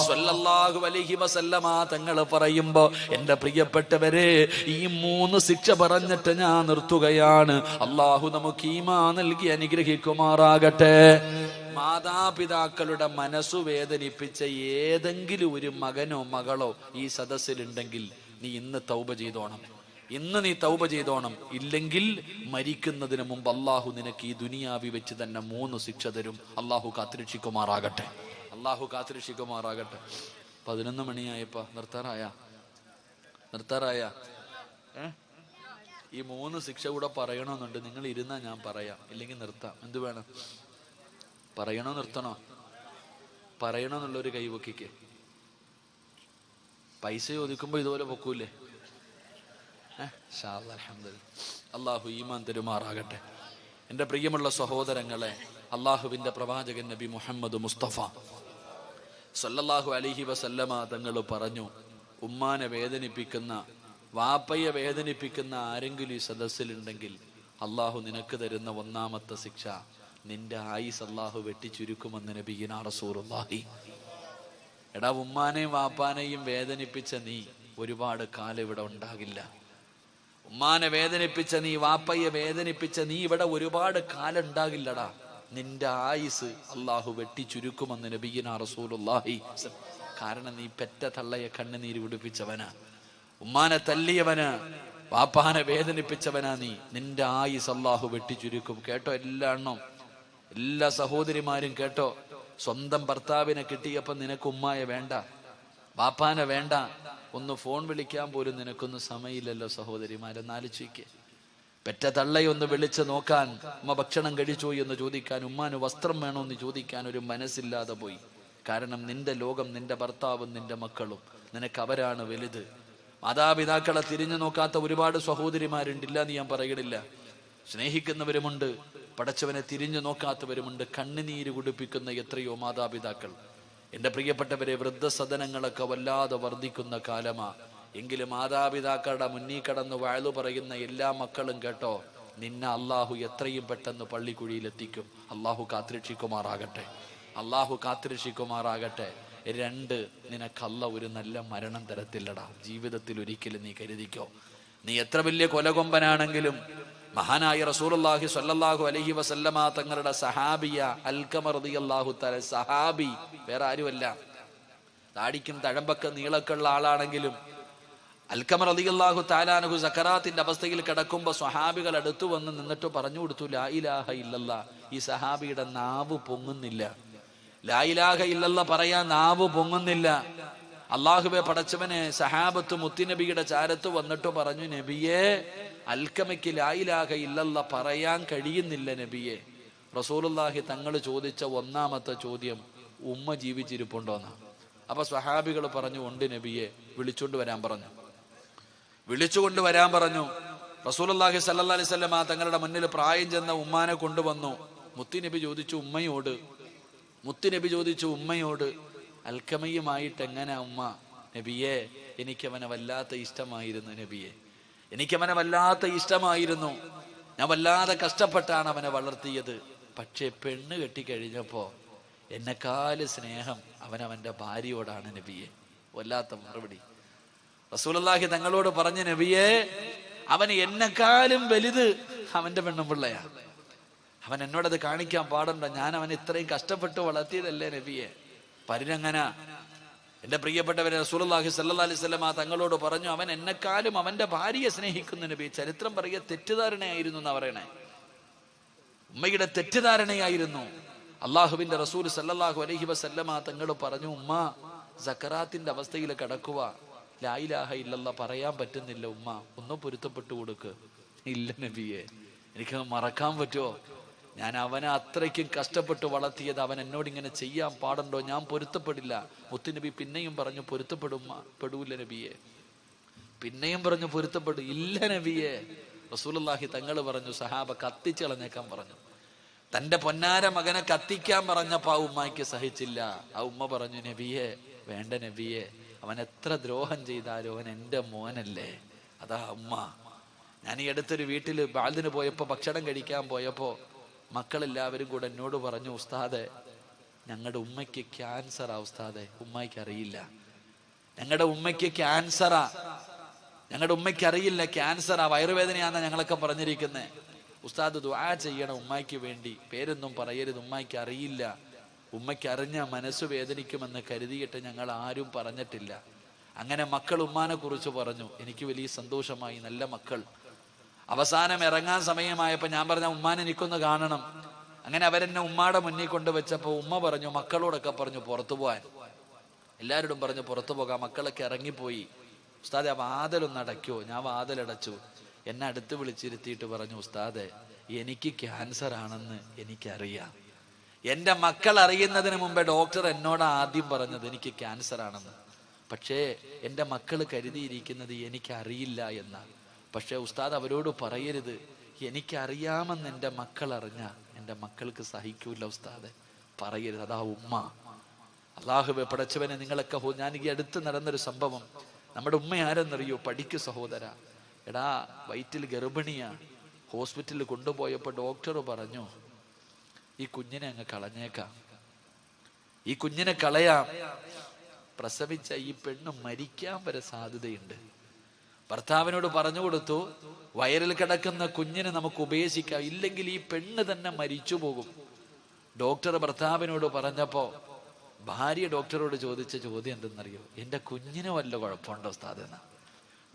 സ്വല്ലല്ലാഹു അലൈഹി വസല്ലമ തങ്ങൾ പറയുമ്പോ എന്റെ പ്രിയപ്പെട്ടവരെ ഈ 3 ശിക്ഷ പറഞ്ഞിട്ട് ഞാൻ നിർത്തുകയാണ്. അള്ളാഹു നമുക്ക് ഈമാൻ നൽകി അനുഗ്രഹിക്കുമാറാകട്ടെ. മാതാപിതാക്കളുടെ മനസ്സു വേദനിപ്പിച്ച ഏതെങ്കിലും ഒരു മകനോ മകളോ ഈ സദസ്സിലുണ്ടെങ്കിൽ നീ ഇന്ന് തൗബ ചെയ്തോണം. ഇന്ന് നീ തൗബ ചെയ്തോണം. ഇല്ലെങ്കിൽ മരിക്കുന്നതിന് മുമ്പ് അള്ളാഹു നിനക്ക് ഈ ദുനിയാവി വെച്ച് തന്നെ 3 ശിക്ഷ തരും. അള്ളാഹു കാത്തിരക്ഷിക്കുമാറാകട്ടെ. അള്ളാഹു കാത്തിരക്ഷിക്കുമാറാകട്ടെ. 11 മണിയായപ്പോ നിർത്താറായ ഈ 3 ശിക്ഷ കൂടെ പറയണമെന്നുണ്ട്. നിങ്ങൾ ഇരുന്നാ ഞാൻ പറയാം, ഇല്ലെങ്കിൽ നിർത്താം. എന്ത് വേണം? പറയണോ നിർത്തണോ? പറയണമെന്നുള്ളൊരു കൈവക്കിക്ക്. പൈസ ചോദിക്കുമ്പോ ഇതുപോലെ പൊക്കൂലേ? അള്ളാഹു ഈമാൻ തരുമാറാകട്ടെ. എൻ്റെ പ്രിയമുള്ള സഹോദരങ്ങളെ, അള്ളാഹുവിൻ്റെ പ്രവാചകൻ നബി മുഹമ്മദ് മുസ്തഫ സല്ലല്ലാഹു അലൈഹി വസല്ലമ തങ്ങൾ പറഞ്ഞു, ഉമ്മാനെ വേദനിപ്പിക്കുന്ന, വാപ്പയെ വേദനിപ്പിക്കുന്ന ആരെങ്കിലും ഈ സദസ്സിലുണ്ടെങ്കിൽ അള്ളാഹു നിനക്ക് തരുന്ന 1ാമത്തെ ശിക്ഷ, നിന്റെ ആയുസ് അള്ളാഹു വെട്ടിച്ചുരുക്കുമെന്ന് നബിയിനാ റസൂലുള്ളാഹി. എടാ, ഉമ്മാനെയും വാപ്പാനെയും വേദനിപ്പിച്ച നീ ഒരുപാട് കാലം ഇവിടെ ഉണ്ടാകില്ല. ഉമ്മാനെ വേദനിപ്പിച്ച നീ, വാപ്പയെ വേദനിപ്പിച്ച നീ ഇവിടെ ഒരുപാട് കാലം ഉണ്ടാകില്ലടാ. നിന്റെ ആയുസ് അള്ളാഹു വെട്ടിച്ചുരുക്കുമെന്ന് നബിയിനാ റസൂലുള്ളാഹി. കാരണം നീ പെറ്റ തള്ളയെ കണ്ണുനീര് കുടിപ്പിച്ചവനാ, ഉമ്മാനെ തല്ലിയവനാ, വാപ്പാനെ വേദനിപ്പിച്ചവനാ നീ. നിന്റെ ആയുസ് അള്ളാഹു വെട്ടിച്ചുരുക്കും. കേട്ടോ എല്ലാ സഹോദരിമാരും കേട്ടോ. സ്വന്തം ഭർത്താവിനെ കിട്ടിയപ്പോ നിനക്ക് ഉമ്മായെ വേണ്ട, വാപ്പാനെ വേണ്ട, ഒന്ന് ഫോൺ വിളിക്കാൻ പോലും നിനക്കൊന്നും സമയമില്ലല്ലോ സഹോദരിമാരെന്നാലോചിക്ക്. പെറ്റ തള്ളയൊന്ന് വിളിച്ച് നോക്കാൻ, ഉമ്മ ഭക്ഷണം കഴിച്ചോ എന്ന് ചോദിക്കാൻ, ഉമ്മാന് വസ്ത്രം വേണോ എന്ന് ചോദിക്കാൻ ഒരു മനസ്സില്ലാതെ പോയി. കാരണം നിന്റെ ലോകം നിന്റെ ഭർത്താവും നിന്റെ മക്കളും, നിനക്ക് അവരാണ് വലുത്. മാതാപിതാക്കളെ തിരിഞ്ഞു നോക്കാത്ത ഒരുപാട് സഹോദരിമാരുണ്ടില്ല എന്ന് ഞാൻ പറയണില്ല. സ്നേഹിക്കുന്നവരുമുണ്ട്, പടച്ചവനെ തിരിഞ്ഞു നോക്കാത്തവരുമുണ്ട്. കണ്ണുനീര് കുടിപ്പിക്കുന്ന എത്രയോ മാതാപിതാക്കൾ. എൻ്റെ പ്രിയപ്പെട്ടവരെ, വൃദ്ധസദനങ്ങളൊക്കെ വല്ലാതെ വർദ്ധിക്കുന്ന കാലമാ. എങ്കിലും മാതാപിതാക്കളുടെ മുന്നിൽ കടന്ന് വാഴ്ന്നു പറയുന്ന എല്ലാ മക്കളും കേട്ടോ, നിന്നെ അള്ളാഹു എത്രയും പെട്ടെന്ന് പള്ളിക്കുഴിയിലെത്തിക്കും. അള്ളാഹു കാത്തിരക്ഷിക്കുമാറാകട്ടെ. അള്ളാഹു കാത്തിരക്ഷിക്കുമാറാകട്ടെ. 2, നിനക്കല്ല ഒരു നല്ല മരണം തരത്തില്ലടാ ജീവിതത്തിൽ. ഒരിക്കലും നീ കരുതിക്കോ, നീ എത്ര വലിയ കൊലകൊമ്പനാണെങ്കിലും മഹാനായ റസൂലുള്ളാഹി സ്വല്ലല്ലാഹു അലൈഹി വസല്ലമ തങ്ങളുടെ സഹാബിയ അൽഖമ റളിയല്ലാഹു തആല, സഹാബി വേറെ ആരുമല്ല, താടിക്കും തഴമ്പൊക്കെ നീളക്കുള്ള ആളാണെങ്കിലും അൽഖമ റളിയല്ലാഹു തആല അൻഹു സക്കറാത്തിന്റെ അവസ്ഥയിൽ കിടക്കുമ്പോൾ സ്വഹാബികൾ അടുത്തു വന്ന് നിന്നിട്ട് പറഞ്ഞു കൊടുത്തു, ലാ ഇലാഹ ഇല്ലല്ലാ. ഈ സഹാബിയുടെ നാവ് പൊങ്ങുന്നില്ല, ലാ ഇലാഹ ഇല്ലല്ലാ പറയാൻ നാവ് പൊങ്ങുന്നില്ല. അള്ളാഹുവെ പടച്ചവനെ, സഹാബത്ത് മുത്തുനബിയുടെ ചാരത്ത് വന്നിട്ട് പറഞ്ഞു, നബിയെ, അൽക്കമയ്ക്ക് ലാ ഇലാഹ ഇല്ലല്ലാ പറയാൻ കഴിയുന്നില്ല നബിയെ. റസൂലുള്ളാഹി തങ്ങൾ ചോദിച്ച 1ാമത്തെ ചോദ്യം, ഉമ്മ ജീവിച്ചിരിപ്പുണ്ടോന്നാ. അപ്പൊ സ്വഹാബികൾ പറഞ്ഞു, ഉണ്ട് നബിയെ. വിളിച്ചുകൊണ്ട് വരാൻ പറഞ്ഞു. റസൂലുള്ളാഹി സ്വല്ലല്ലാഹി അലൈഹി വസല്ലം തങ്ങളുടെ മുന്നിൽ പ്രായം ചെന്ന ഉമ്മാനെ കൊണ്ടുവന്നു. മുത്തുനബി ചോദിച്ചു ഉമ്മയോട്, അൽക്കമയുമായിട്ട് എങ്ങനെ ഉമ്മ? നബിയെ, എനിക്കവനെ വല്ലാത്ത ഇഷ്ടമായിരുന്നു നബിയെ, എനിക്കവനെ വല്ലാത്ത ഇഷ്ടമായിരുന്നു. ഞാൻ വല്ലാതെ കഷ്ടപ്പെട്ടാണ് അവനെ വളർത്തിയത്. പക്ഷെ പെണ്ണ് കെട്ടിക്കഴിഞ്ഞപ്പോ എന്നെക്കാല് സ്നേഹം അവനവന്റെ ഭാര്യയോടാണ് നബിയെ. വല്ലാത്ത മറുപടി. റസൂലുള്ളാഹി തങ്ങളോട് പറഞ്ഞ, നബിയെ, അവൻ എന്നെക്കാലും വലുത് അവന്റെ പെണ്ണും പിള്ളയാ. അവൻ എന്നോടത് കാണിക്കാൻ പാടുണ്ടോ? ഞാൻ അവൻ ഇത്രയും കഷ്ടപ്പെട്ട് വളർത്തിയതല്ലേ നബിയെ. പരിരങ്ങന. എന്റെ പ്രിയപ്പെട്ടവരെ, റസൂലുള്ളാഹി സ്വല്ലല്ലാഹി അലൈഹി വസല്ലം തങ്ങളോട് പറഞ്ഞു, അവൻ എന്നെക്കാളും അവന്റെ ഭാര്യയെ സ്നേഹിക്കുന്ന നബി. ചരിത്രം പറയുക, തെറ്റിദ്ധാരണയായിരുന്നു എന്നാ പറയണേ. ഉമ്മയുടെ തെറ്റിദ്ധാരണയായിരുന്നു. അള്ളാഹുവിന്റെ റസൂൽ സല്ലല്ലാഹു അലൈഹി വസല്ലം തങ്ങൾ പറഞ്ഞു, ഉമ്മ സക്കറാത്തിന്റെ അവസ്ഥയിൽ കിടക്കുക, ലാ ഇലാഹ ഇല്ലല്ലാ പറയാൻ പറ്റുന്നില്ല ഉമ്മ, ഒന്ന് പൊരുത്തപ്പെട്ടു കൊടുക്ക്. ഇല്ല നബിയെ, എനിക്ക് മറക്കാൻ പറ്റുമോ? ഞാൻ അവനെ അത്രയ്ക്കും കഷ്ടപ്പെട്ട് വളർത്തിയത്, അവൻ എന്നോട് ഇങ്ങനെ ചെയ്യാൻ പാടുണ്ടോ? ഞാൻ പൊരുത്തപ്പെടില്ല. മുത്തുനബി പിന്നെയും പറഞ്ഞു, പെടൂല നബിയെ. പിന്നെയും പറഞ്ഞു, പൊരുത്തപ്പെടും. ഇല്ല നബിയെ. റസൂലുള്ളാഹി തങ്ങൾ പറഞ്ഞു, സഹാബ കത്തിച്ചളഞ്ഞേക്കാൻ പറഞ്ഞു. തന്റെ പൊന്നാര മകനെ കത്തിക്കാൻ പറഞ്ഞപ്പോ ആ ഉമ്മയ്ക്ക് സഹിച്ചില്ല. ആ ഉമ്മ പറഞ്ഞു, നബിയെ, വേണ്ട നബിയെ, അവൻ എത്ര ദ്രോഹം ചെയ്താലും അവൻ എൻ്റെ മോനല്ലേ. അതാ ഉമ്മ. ഞാൻ ഈ അടുത്തൊരു വീട്ടിൽ ബാലിന് പോയപ്പോ, ഭക്ഷണം കഴിക്കാൻ പോയപ്പോ, മക്കളെല്ലാവരും കൂടെ എന്നോട് പറഞ്ഞു, ഉസ്താദെ ഞങ്ങളുടെ ഉമ്മയ്ക്ക് ക്യാൻസറാ ഉസ്താദെ, ഉമ്മയ്ക്ക് അറിയില്ല, ഞങ്ങളുടെ ഉമ്മയ്ക്ക് ക്യാൻസറാ, ഞങ്ങളുടെ ഉമ്മയ്ക്ക് അറിയില്ല ക്യാൻസറാ, വയറുവേദനയാന്നാ ഞങ്ങളൊക്കെ പറഞ്ഞിരിക്കുന്നത്. ഉസ്താദ് ദുആ ചെയ്യണം ഉമ്മയ്ക്ക് വേണ്ടി, പേരൊന്നും പറയരുത്, ഉമ്മയ്ക്ക് അറിയില്ല, ഉമ്മയ്ക്ക് അറിഞ്ഞ മനസ്സ് വേദനിക്കുമെന്ന് കരുതിയിട്ട് ഞങ്ങൾ ആരും പറഞ്ഞിട്ടില്ല. അങ്ങനെ മക്കൾ ഉമ്മാനെ കുറിച്ച് പറഞ്ഞു. എനിക്ക് വലിയ സന്തോഷമായി, നല്ല മക്കൾ. അവസാനം ഇറങ്ങാൻ സമയമായപ്പോൾ ഞാൻ പറഞ്ഞ ഉമ്മാനെ എനിക്കൊന്ന് കാണണം. അങ്ങനെ അവരെന്നെ ഉമ്മാടെ മുന്നിൽ കൊണ്ടുവച്ചപ്പോൾ ഉമ്മ പറഞ്ഞു, മക്കളോടൊക്കെ പറഞ്ഞു പുറത്തു പോകാൻ, എല്ലാവരോടും പറഞ്ഞു പുറത്തു പോകാം. മക്കളൊക്കെ ഇറങ്ങിപ്പോയി. ഉസ്താദെ ആ വാതിലൊന്ന് അടയ്ക്കോ? ഞാൻ വാതിലടച്ചു. എന്നെ അടുത്ത് വിളിച്ചിരുത്തിയിട്ട് പറഞ്ഞു, ഉസ്താദെ എനിക്ക് ക്യാൻസർ ആണെന്ന് എനിക്കറിയാം. എൻ്റെ മക്കൾ അറിയുന്നതിന് മുമ്പേ ഡോക്ടർ എന്നോട് ആദ്യം പറഞ്ഞത് എനിക്ക് ക്യാൻസർ ആണെന്ന്. പക്ഷേ എൻ്റെ മക്കൾ കരുതിയിരിക്കുന്നത് എനിക്കറിയില്ല എന്നാണ്. പക്ഷേ ഉസ്താദ് അവരോട് പറയരുത്, എനിക്കറിയാമെന്ന് എൻ്റെ മക്കൾ അറിഞ്ഞാൽ എൻ്റെ മക്കൾക്ക് സഹിക്കൂല ഉസ്താദെ, പറയരുത്. അതാ ഉമ്മ. അല്ലാഹുവേ പടച്ചവനെ, നിങ്ങളൊക്കെ ഞാൻ ഈ അടുത്ത് നടന്നൊരു സംഭവം. നമ്മുടെ ഉമ്മ ആരെന്നറിയോ? പഠിക്കു സഹോദര. എടാ വയറ്റിൽ ഗർഭിണിയാ. ഹോസ്പിറ്റലിൽ കൊണ്ടുപോയപ്പോൾ ഡോക്ടർ പറഞ്ഞു, ഈ കുഞ്ഞിനെ അങ്ങ് കളഞ്ഞേക്കാം, ഈ കുഞ്ഞിനെ കളയാം, പ്രസവിച്ച ഈ പെണ്ണ് മരിക്കാൻ വരെ സാധ്യതയുണ്ട്. ഭർത്താവിനോട് പറഞ്ഞു കൊടുത്തു, വയറിൽ കിടക്കുന്ന കുഞ്ഞിനെ നമുക്ക് ഉപേക്ഷിക്കാം, ഇല്ലെങ്കിൽ ഈ പെണ്ണ് തന്നെ മരിച്ചു പോകും. ഡോക്ടർ ഭർത്താവിനോട് പറഞ്ഞപ്പോ ഭാര്യ ഡോക്ടറോട് ചോദിച്ച ചോദ്യം എന്തെന്നറിയോ? എൻ്റെ കുഞ്ഞിന് വല്ല കുഴപ്പമുണ്ടോ ഉസ്താദെന്ന്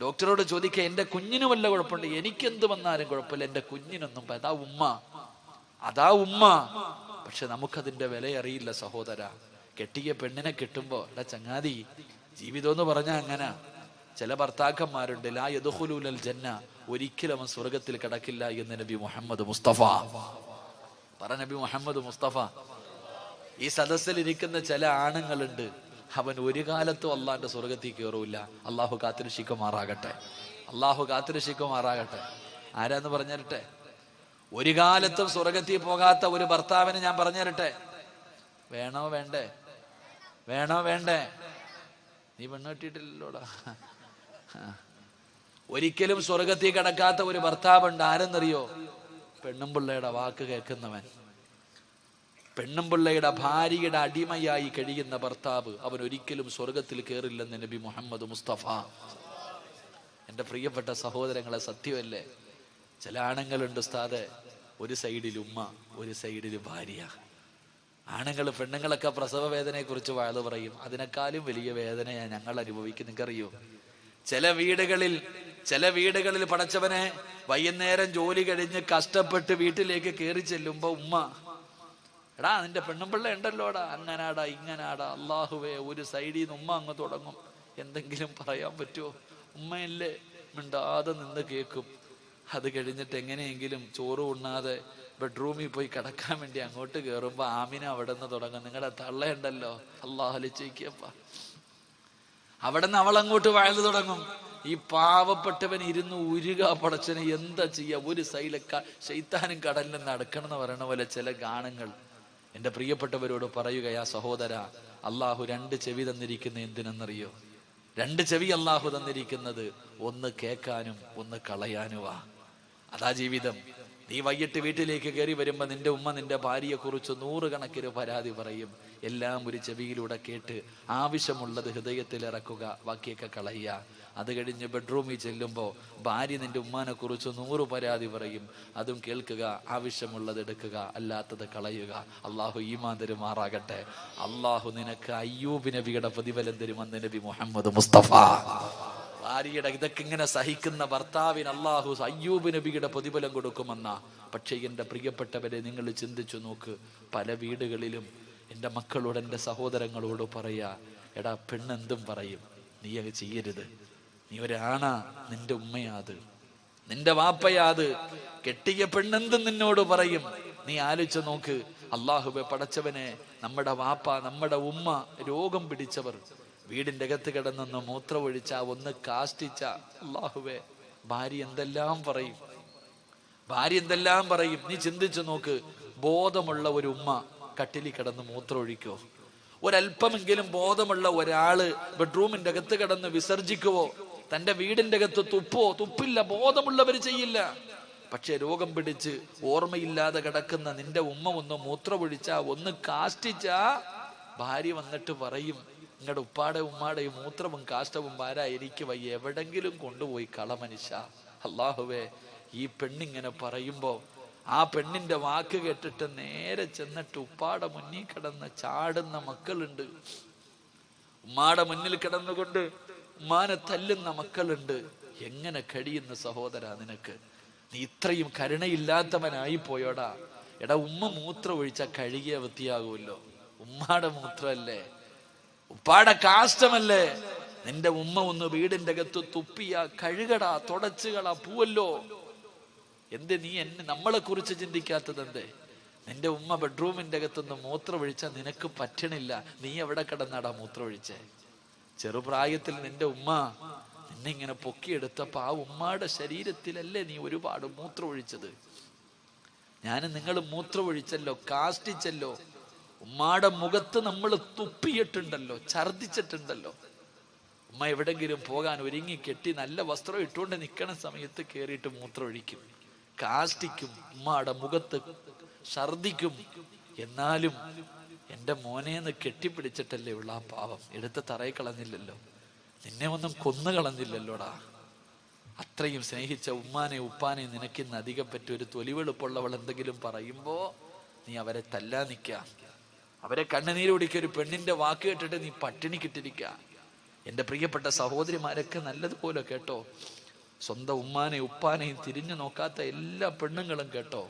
ഡോക്ടറോട് ചോദിക്കുക. എൻ്റെ കുഞ്ഞിന് വല്ല കുഴപ്പമുണ്ട്? എനിക്കെന്ത് വന്നാലും കുഴപ്പമില്ല, എൻ്റെ കുഞ്ഞിനൊന്നും. അതാ ഉമ്മ, അതാ ഉമ്മ. പക്ഷെ നമുക്കതിൻ്റെ വില അറിയില്ല സഹോദര. കെട്ടിയ പെണ്ണിനെ കിട്ടുമ്പോ എടാ ചങ്ങാതി, ജീവിതം എന്ന് പറഞ്ഞാൽ അങ്ങനെ. ചില ഭർത്താക്കന്മാരുണ്ട്, ലാ യദ്ഖുലൂനൽ ജന്ന, ഒരിക്കലും അവൻ സ്വർഗത്തിൽ കിടക്കില്ല എന്ന് നബി മുഹമ്മദ് മുസ്തഫ പറ. നബി മുഹമ്മദ് മുസ്തഫ. ഈ സദസ്സിൽ ഇരിക്കുന്ന ചില ആണുങ്ങളുണ്ട്, അവൻ ഒരു കാലത്തും അള്ളാന്റെ സ്വർഗത്തിൽ കയറൂല. അള്ളാഹു കാത്തിരക്ഷിക്കുമാറാകട്ടെ, അള്ളാഹു കാത്തിരക്ഷിക്കുമാറാകട്ടെ. ആരാന്ന് പറഞ്ഞിരട്ടെ? ഒരു കാലത്തും സ്വർഗത്തിൽ പോകാത്ത ഒരു ഭർത്താവിന് ഞാൻ പറഞ്ഞിരട്ടെ. വേണോ വേണ്ടേ? വേണോ വേണ്ടേ? നീ പെണ്ണ് കെട്ടിയിട്ടില്ലല്ലോടാ. ഒരിക്കലും സ്വർഗത്തിൽ കിടക്കാത്ത ഒരു ഭർത്താവുണ്ട്. ആരെന്നറിയോ? പെണ്ണും പിള്ളയുടെ വാക്ക് കേൾക്കുന്നവൻ, പെണ്ണും പിള്ളയുടെ ഭാര്യയുടെ അടിമയായി കഴിയുന്ന ഭർത്താവ്, അവൻ ഒരിക്കലും സ്വർഗത്തിൽ കയറില്ലെന്ന് നബി മുഹമ്മദ് മുസ്തഫ. എൻ്റെ പ്രിയപ്പെട്ട സഹോദരങ്ങളെ, സത്യമല്ലേ? ചില ആണുങ്ങളുണ്ട് ഉസ്താദെ, ഒരു സൈഡിൽ ഉമ്മ, ഒരു സൈഡിൽ ഭാര്യ. ആണുങ്ങൾ പെണ്ണുങ്ങളൊക്കെ പ്രസവ വേദനയെ കുറിച്ച് വാഴ്ന്നു പറയും. അതിനേക്കാളും വലിയ വേദനയാണ് ഞങ്ങൾ അനുഭവിക്കും. നിങ്ങൾക്കറിയോ? ചില വീടുകളിൽ പടച്ചവനെ വൈകുന്നേരം ജോലി കഴിഞ്ഞ് കഷ്ടപ്പെട്ട് വീട്ടിലേക്ക് കയറി ചെല്ലുമ്പോ ഉമ്മ, എടാ നിന്റെ പെണ്ണുമ്പിള്ള ഉണ്ടല്ലോടാ, അങ്ങനാടാ ഇങ്ങനാടാ. അള്ളാഹുവേ, ഒരു സൈഡിൽ നിന്ന് ഉമ്മ അങ്ങ് തുടങ്ങും. എന്തെങ്കിലും പറയാൻ പറ്റുമോ? ഉമ്മയല്ലേ, മിണ്ടാതെ നിന്ന് കേൾക്കും. അത് കഴിഞ്ഞിട്ട് എങ്ങനെയെങ്കിലും ചോറ് ഉണ്ണാതെ ബെഡ്റൂമിൽ പോയി കിടക്കാൻ വേണ്ടി അങ്ങോട്ട് കയറുമ്പോ ആമിന അവിടെ നിന്ന് തുടങ്ങും. നിങ്ങളുടെ തള്ളയുണ്ടല്ലോ, അള്ളാഹു അലിച്ചേക്കപ്പ. അവിടെ നിന്ന് അവളങ്ങോട്ട് വാഴ്ന്നു തുടങ്ങും. ഈ പാവപ്പെട്ടവൻ ഇരുന്ന് ഉരുക. പടച്ചനെ എന്താ ചെയ്യാ? ഒരു സൈഡിലെ ശൈത്താനും കടലിൽ നടക്കണം എന്ന് പറയണ പോലെ ചില ഗാനങ്ങൾ. എൻ്റെ പ്രിയപ്പെട്ടവരോട് പറയുകയാ സഹോദര, അള്ളാഹു രണ്ട് ചെവി തന്നിരിക്കുന്ന എന്തിനെന്നറിയോ? രണ്ട് ചെവി അള്ളാഹു തന്നിരിക്കുന്നത് ഒന്ന് കേൾക്കാനും ഒന്ന് കളയാനുവാ. അതാ ജീവിതം. നീ വൈകിട്ട് വീട്ടിലേക്ക് കയറി വരുമ്പോ നിന്റെ ഉമ്മ നിന്റെ ഭാര്യയെ കുറിച്ച് 100 കണക്കിന് പരാതി പറയും. എല്ലാം ഒരു ചെവിയിലൂടെ കേട്ട് ആവശ്യമുള്ളത് ഹൃദയത്തിൽ ഇറക്കുക, ബാക്കിയൊക്കെ കളയുക. അത് കഴിഞ്ഞ് ബെഡ്റൂമിൽ ചെല്ലുമ്പോൾ ഭാര്യ നിന്റെ ഉമ്മാനെ കുറിച്ച് 100 പരാതി പറയും. അതും കേൾക്കുക, ആവശ്യമുള്ളത് എടുക്കുക, അല്ലാത്തത് കളയുക. അള്ളാഹു ഈമാൻ തരുമാറാകട്ടെ. അള്ളാഹു നിനക്ക് അയ്യൂബ് നബിയുടെ പ്രതിഫലം തരുമെന്ന് നബി മുഹമ്മദ് മുസ്തഫ. ഭാര്യയുടെ ഇതൊക്കെ ഇങ്ങനെ സഹിക്കുന്ന ഭർത്താവിന് അള്ളാഹു അയ്യൂബ് നബിയുടെ പ്രതിഫലം കൊടുക്കുമെന്ന. പക്ഷേ എൻ്റെ പ്രിയപ്പെട്ടവരെ, നിങ്ങൾ ചിന്തിച്ചു നോക്ക്. പല വീടുകളിലും എൻ്റെ മക്കളോട്, എൻ്റെ സഹോദരങ്ങളോട് പറയാ, എടാ പെണ്ണെന്തും പറയും, നീ അത് ചെയ്യരുത്. നീ ഒരാണാ, നിന്റെ ഉമ്മയാത്, നിന്റെ വാപ്പയാത്. കെട്ടിയ പെണ്ണെന്തും നിന്നോട് പറയും. നീ ആലോചിച്ച് നോക്ക്. അള്ളാഹുവെ പടച്ചവനെ, നമ്മുടെ വാപ്പ, നമ്മുടെ ഉമ്മ രോഗം പിടിച്ചവർ വീടിൻ്റെ അകത്ത് കിടന്നൊന്ന് മൂത്രമൊഴിച്ച, ഒന്ന് കാഷ്ടിച്ച, അള്ളാഹുവേ, ഭാര്യ എന്തെല്ലാം പറയും, ഭാര്യ എന്തെല്ലാം പറയും. നീ ചിന്തിച്ചു നോക്ക്. ബോധമുള്ള ഒരു ഉമ്മ കട്ടിലിൽ കിടന്ന് മൂത്രമൊഴിക്കോ? ഒരല്പമെങ്കിലും ബോധമുള്ള ഒരാള് ബെഡ്റൂമിന്റെ അകത്ത് കിടന്ന് വിസർജിക്കുവോ? തന്റെ വീടിന്റെ അകത്ത് തുപ്പോ? തുപ്പില്ല. ബോധമുള്ളവർ ചെയ്യില്ല. പക്ഷെ രോഗം പിടിച്ച് ഓർമ്മയില്ലാതെ കിടക്കുന്ന നിന്റെ ഉമ്മ ഒന്ന് മൂത്രമൊഴിച്ചാ, ഒന്ന് കാഷ്ടിച്ചാ, ഭാര്യ വന്നിട്ട് പറയും, നിങ്ങളുടെ ഉപ്പാടെ ഉമ്മാടെ മൂത്രവും കാഷ്ടവും വാരാ എനിക്ക് വയ്യ, എവിടെങ്കിലും കൊണ്ടുപോയി കളമനുഷ്യ. അല്ലാഹുവേ, ഈ പെണ്ണിങ്ങനെ പറയുമ്പോ ആ പെണ്ണിന്റെ വാക്ക് കേട്ടിട്ട് നേരെ ചെന്നിട്ട് ഉപ്പാടെ മുന്നിൽ കിടന്ന് ചാടുന്ന മക്കളുണ്ട്. ഉമ്മാടെ മുന്നിൽ കിടന്നുകൊണ്ട് ഉമ്മാനെ തല്ലുന്ന മക്കളുണ്ട്. എങ്ങനെ കഴിയുന്ന സഹോദര നിനക്ക്? നീ ഇത്രയും കരുണയില്ലാത്തവനായി പോയോടാ. എടാ, ഉമ്മ മൂത്രം ഒഴിച്ചാൽ കഴുകിയ വൃത്തിയാകുമല്ലോ. ഉമ്മാടെ മൂത്രമല്ലേ, ഉപ്പാടെ കാഷ്ടമല്ലേ. നിന്റെ ഉമ്മ ഒന്ന് വീടിന്റെ അകത്ത് തുപ്പിയ കഴുകടാ, തുടച്ചുകളാ, പൂവല്ലോ. എന്ത് നീ നമ്മളെ കുറിച്ച് ചിന്തിക്കാത്തത് എന്തേ? നിന്റെ ഉമ്മ ബെഡ്റൂമിന്റെ അകത്തുനിന്ന് മൂത്രം ഒഴിച്ചാൽ നിനക്ക് പറ്റണില്ല, നീ എവിടെ കിടന്നാടാ മൂത്രം ഒഴിച്ചേ? ചെറുപ്രായത്തിൽ നിന്റെ ഉമ്മ നിന്നെ ഇങ്ങനെ പൊക്കിയെടുത്തപ്പോ ആ ഉമ്മാടെ ശരീരത്തിലല്ലേ നീ ഒരുപാട് മൂത്രം ഒഴിച്ചത്? നിങ്ങൾ മൂത്രം ഒഴിച്ചല്ലോ, കാഷ്ടിച്ചല്ലോ, ഉമ്മാടെ മുഖത്ത് നമ്മൾ തുപ്പിയിട്ടുണ്ടല്ലോ, ഛർദിച്ചിട്ടുണ്ടല്ലോ. ഉമ്മ എവിടെങ്കിലും പോകാൻ ഒരുങ്ങി കെട്ടി നല്ല വസ്ത്രം ഇട്ടുകൊണ്ട് നിൽക്കണ സമയത്ത് കയറിയിട്ട് മൂത്രം ഒഴിക്കും, കാഷ്ടിക്കും, ഉമ്മാടെ മുഖത്ത് ഛർദിക്കും. എന്നാലും എൻ്റെ മോനേന്ന് കെട്ടിപ്പിടിച്ചിട്ടല്ലേ ഉള്ള ആ പാവം, എടുത്ത് തറയിൽ കളഞ്ഞില്ലല്ലോ, നിന്നെ ഒന്നും കൊന്നു കളഞ്ഞില്ലല്ലോടാ. അത്രയും സ്നേഹിച്ച ഉമ്മാനെ ഉപ്പാനെ നിനക്കിന്ന് അധികം പറ്റി ഒരു തൊലിവെളുപ്പുള്ളവൾ എന്തെങ്കിലും പറയുമ്പോ നീ അവരെ തല്ലാൻ നിൽക്ക, അവരെ കണ്ണുനീര് കുടിക്കുക. ഒരു പെണ്ണിന്റെ വാക്ക് കേട്ടിട്ട് നീ പട്ടിണിക്കിട്ടിരിക്ക. എൻ്റെ പ്രിയപ്പെട്ട സഹോദരിമാരൊക്കെ നല്ലതുപോലെ കേട്ടോ, സ്വന്തം ഉമ്മാനെയും ഉപ്പാനെയും തിരിഞ്ഞു നോക്കാത്ത എല്ലാ പെണ്ണുങ്ങളും കേട്ടോ,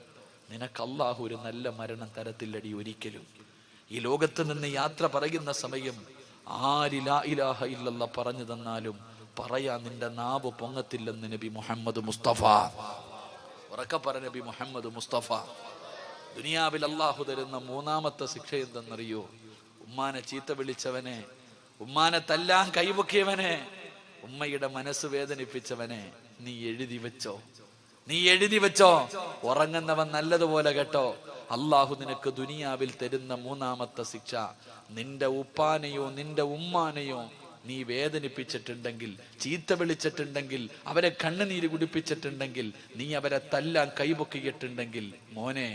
നിനക്ക് അല്ലാഹു ഒരു നല്ല മരണം തരത്തില്ലടി ഒരിക്കലും. ഈ ലോകത്ത് നിന്ന് യാത്ര പറയുന്ന സമയം ആര് ലാ ഇലാഹ ഇല്ലല്ലാഹ് പറഞ്ഞു തന്നാലും പറയാൻ നിന്റെ നാവ് പൊങ്ങത്തില്ലെന്ന് നബി മുഹമ്മദ് മുസ്തഫ. ഉറക്കെ പറ, നബി മുഹമ്മദ് മുസ്തഫ. ദുനിയാവിൽ അല്ലാഹു തരുന്ന മൂന്നാമത്തെ ശിക്ഷ എന്തെന്നറിയോ? ഉമ്മാനെ ചീത്ത വിളിച്ചവനെ, ഉമ്മാനെ തല്ലാൻ കൈപൊക്കിയവനെ, ഉമ്മയുടെ മനസ്സ് വേദനിപ്പിച്ചവനെ നീ എഴുതി വെച്ചോ, നീ എഴുതി വെച്ചോ. ഉറങ്ങുന്നവൻ നല്ലതുപോലെ കേട്ടോ, അല്ലാഹു നിനക്ക് ദുനിയാവിൽ തരുന്ന മൂന്നാമത്തെ ശിക്ഷ, നിന്റെ ഉപ്പാനെയോ നിന്റെ ഉമ്മാനെയോ നീ വേദനിപ്പിച്ചിട്ടുണ്ടെങ്കിൽ, ചീത്ത വിളിച്ചിട്ടുണ്ടെങ്കിൽ, അവരെ കണ്ണുനീര് കുടിപ്പിച്ചിട്ടുണ്ടെങ്കിൽ, നീ അവരെ തല്ലാൻ കൈപൊക്കിയിട്ടുണ്ടെങ്കിൽ, മോനെ,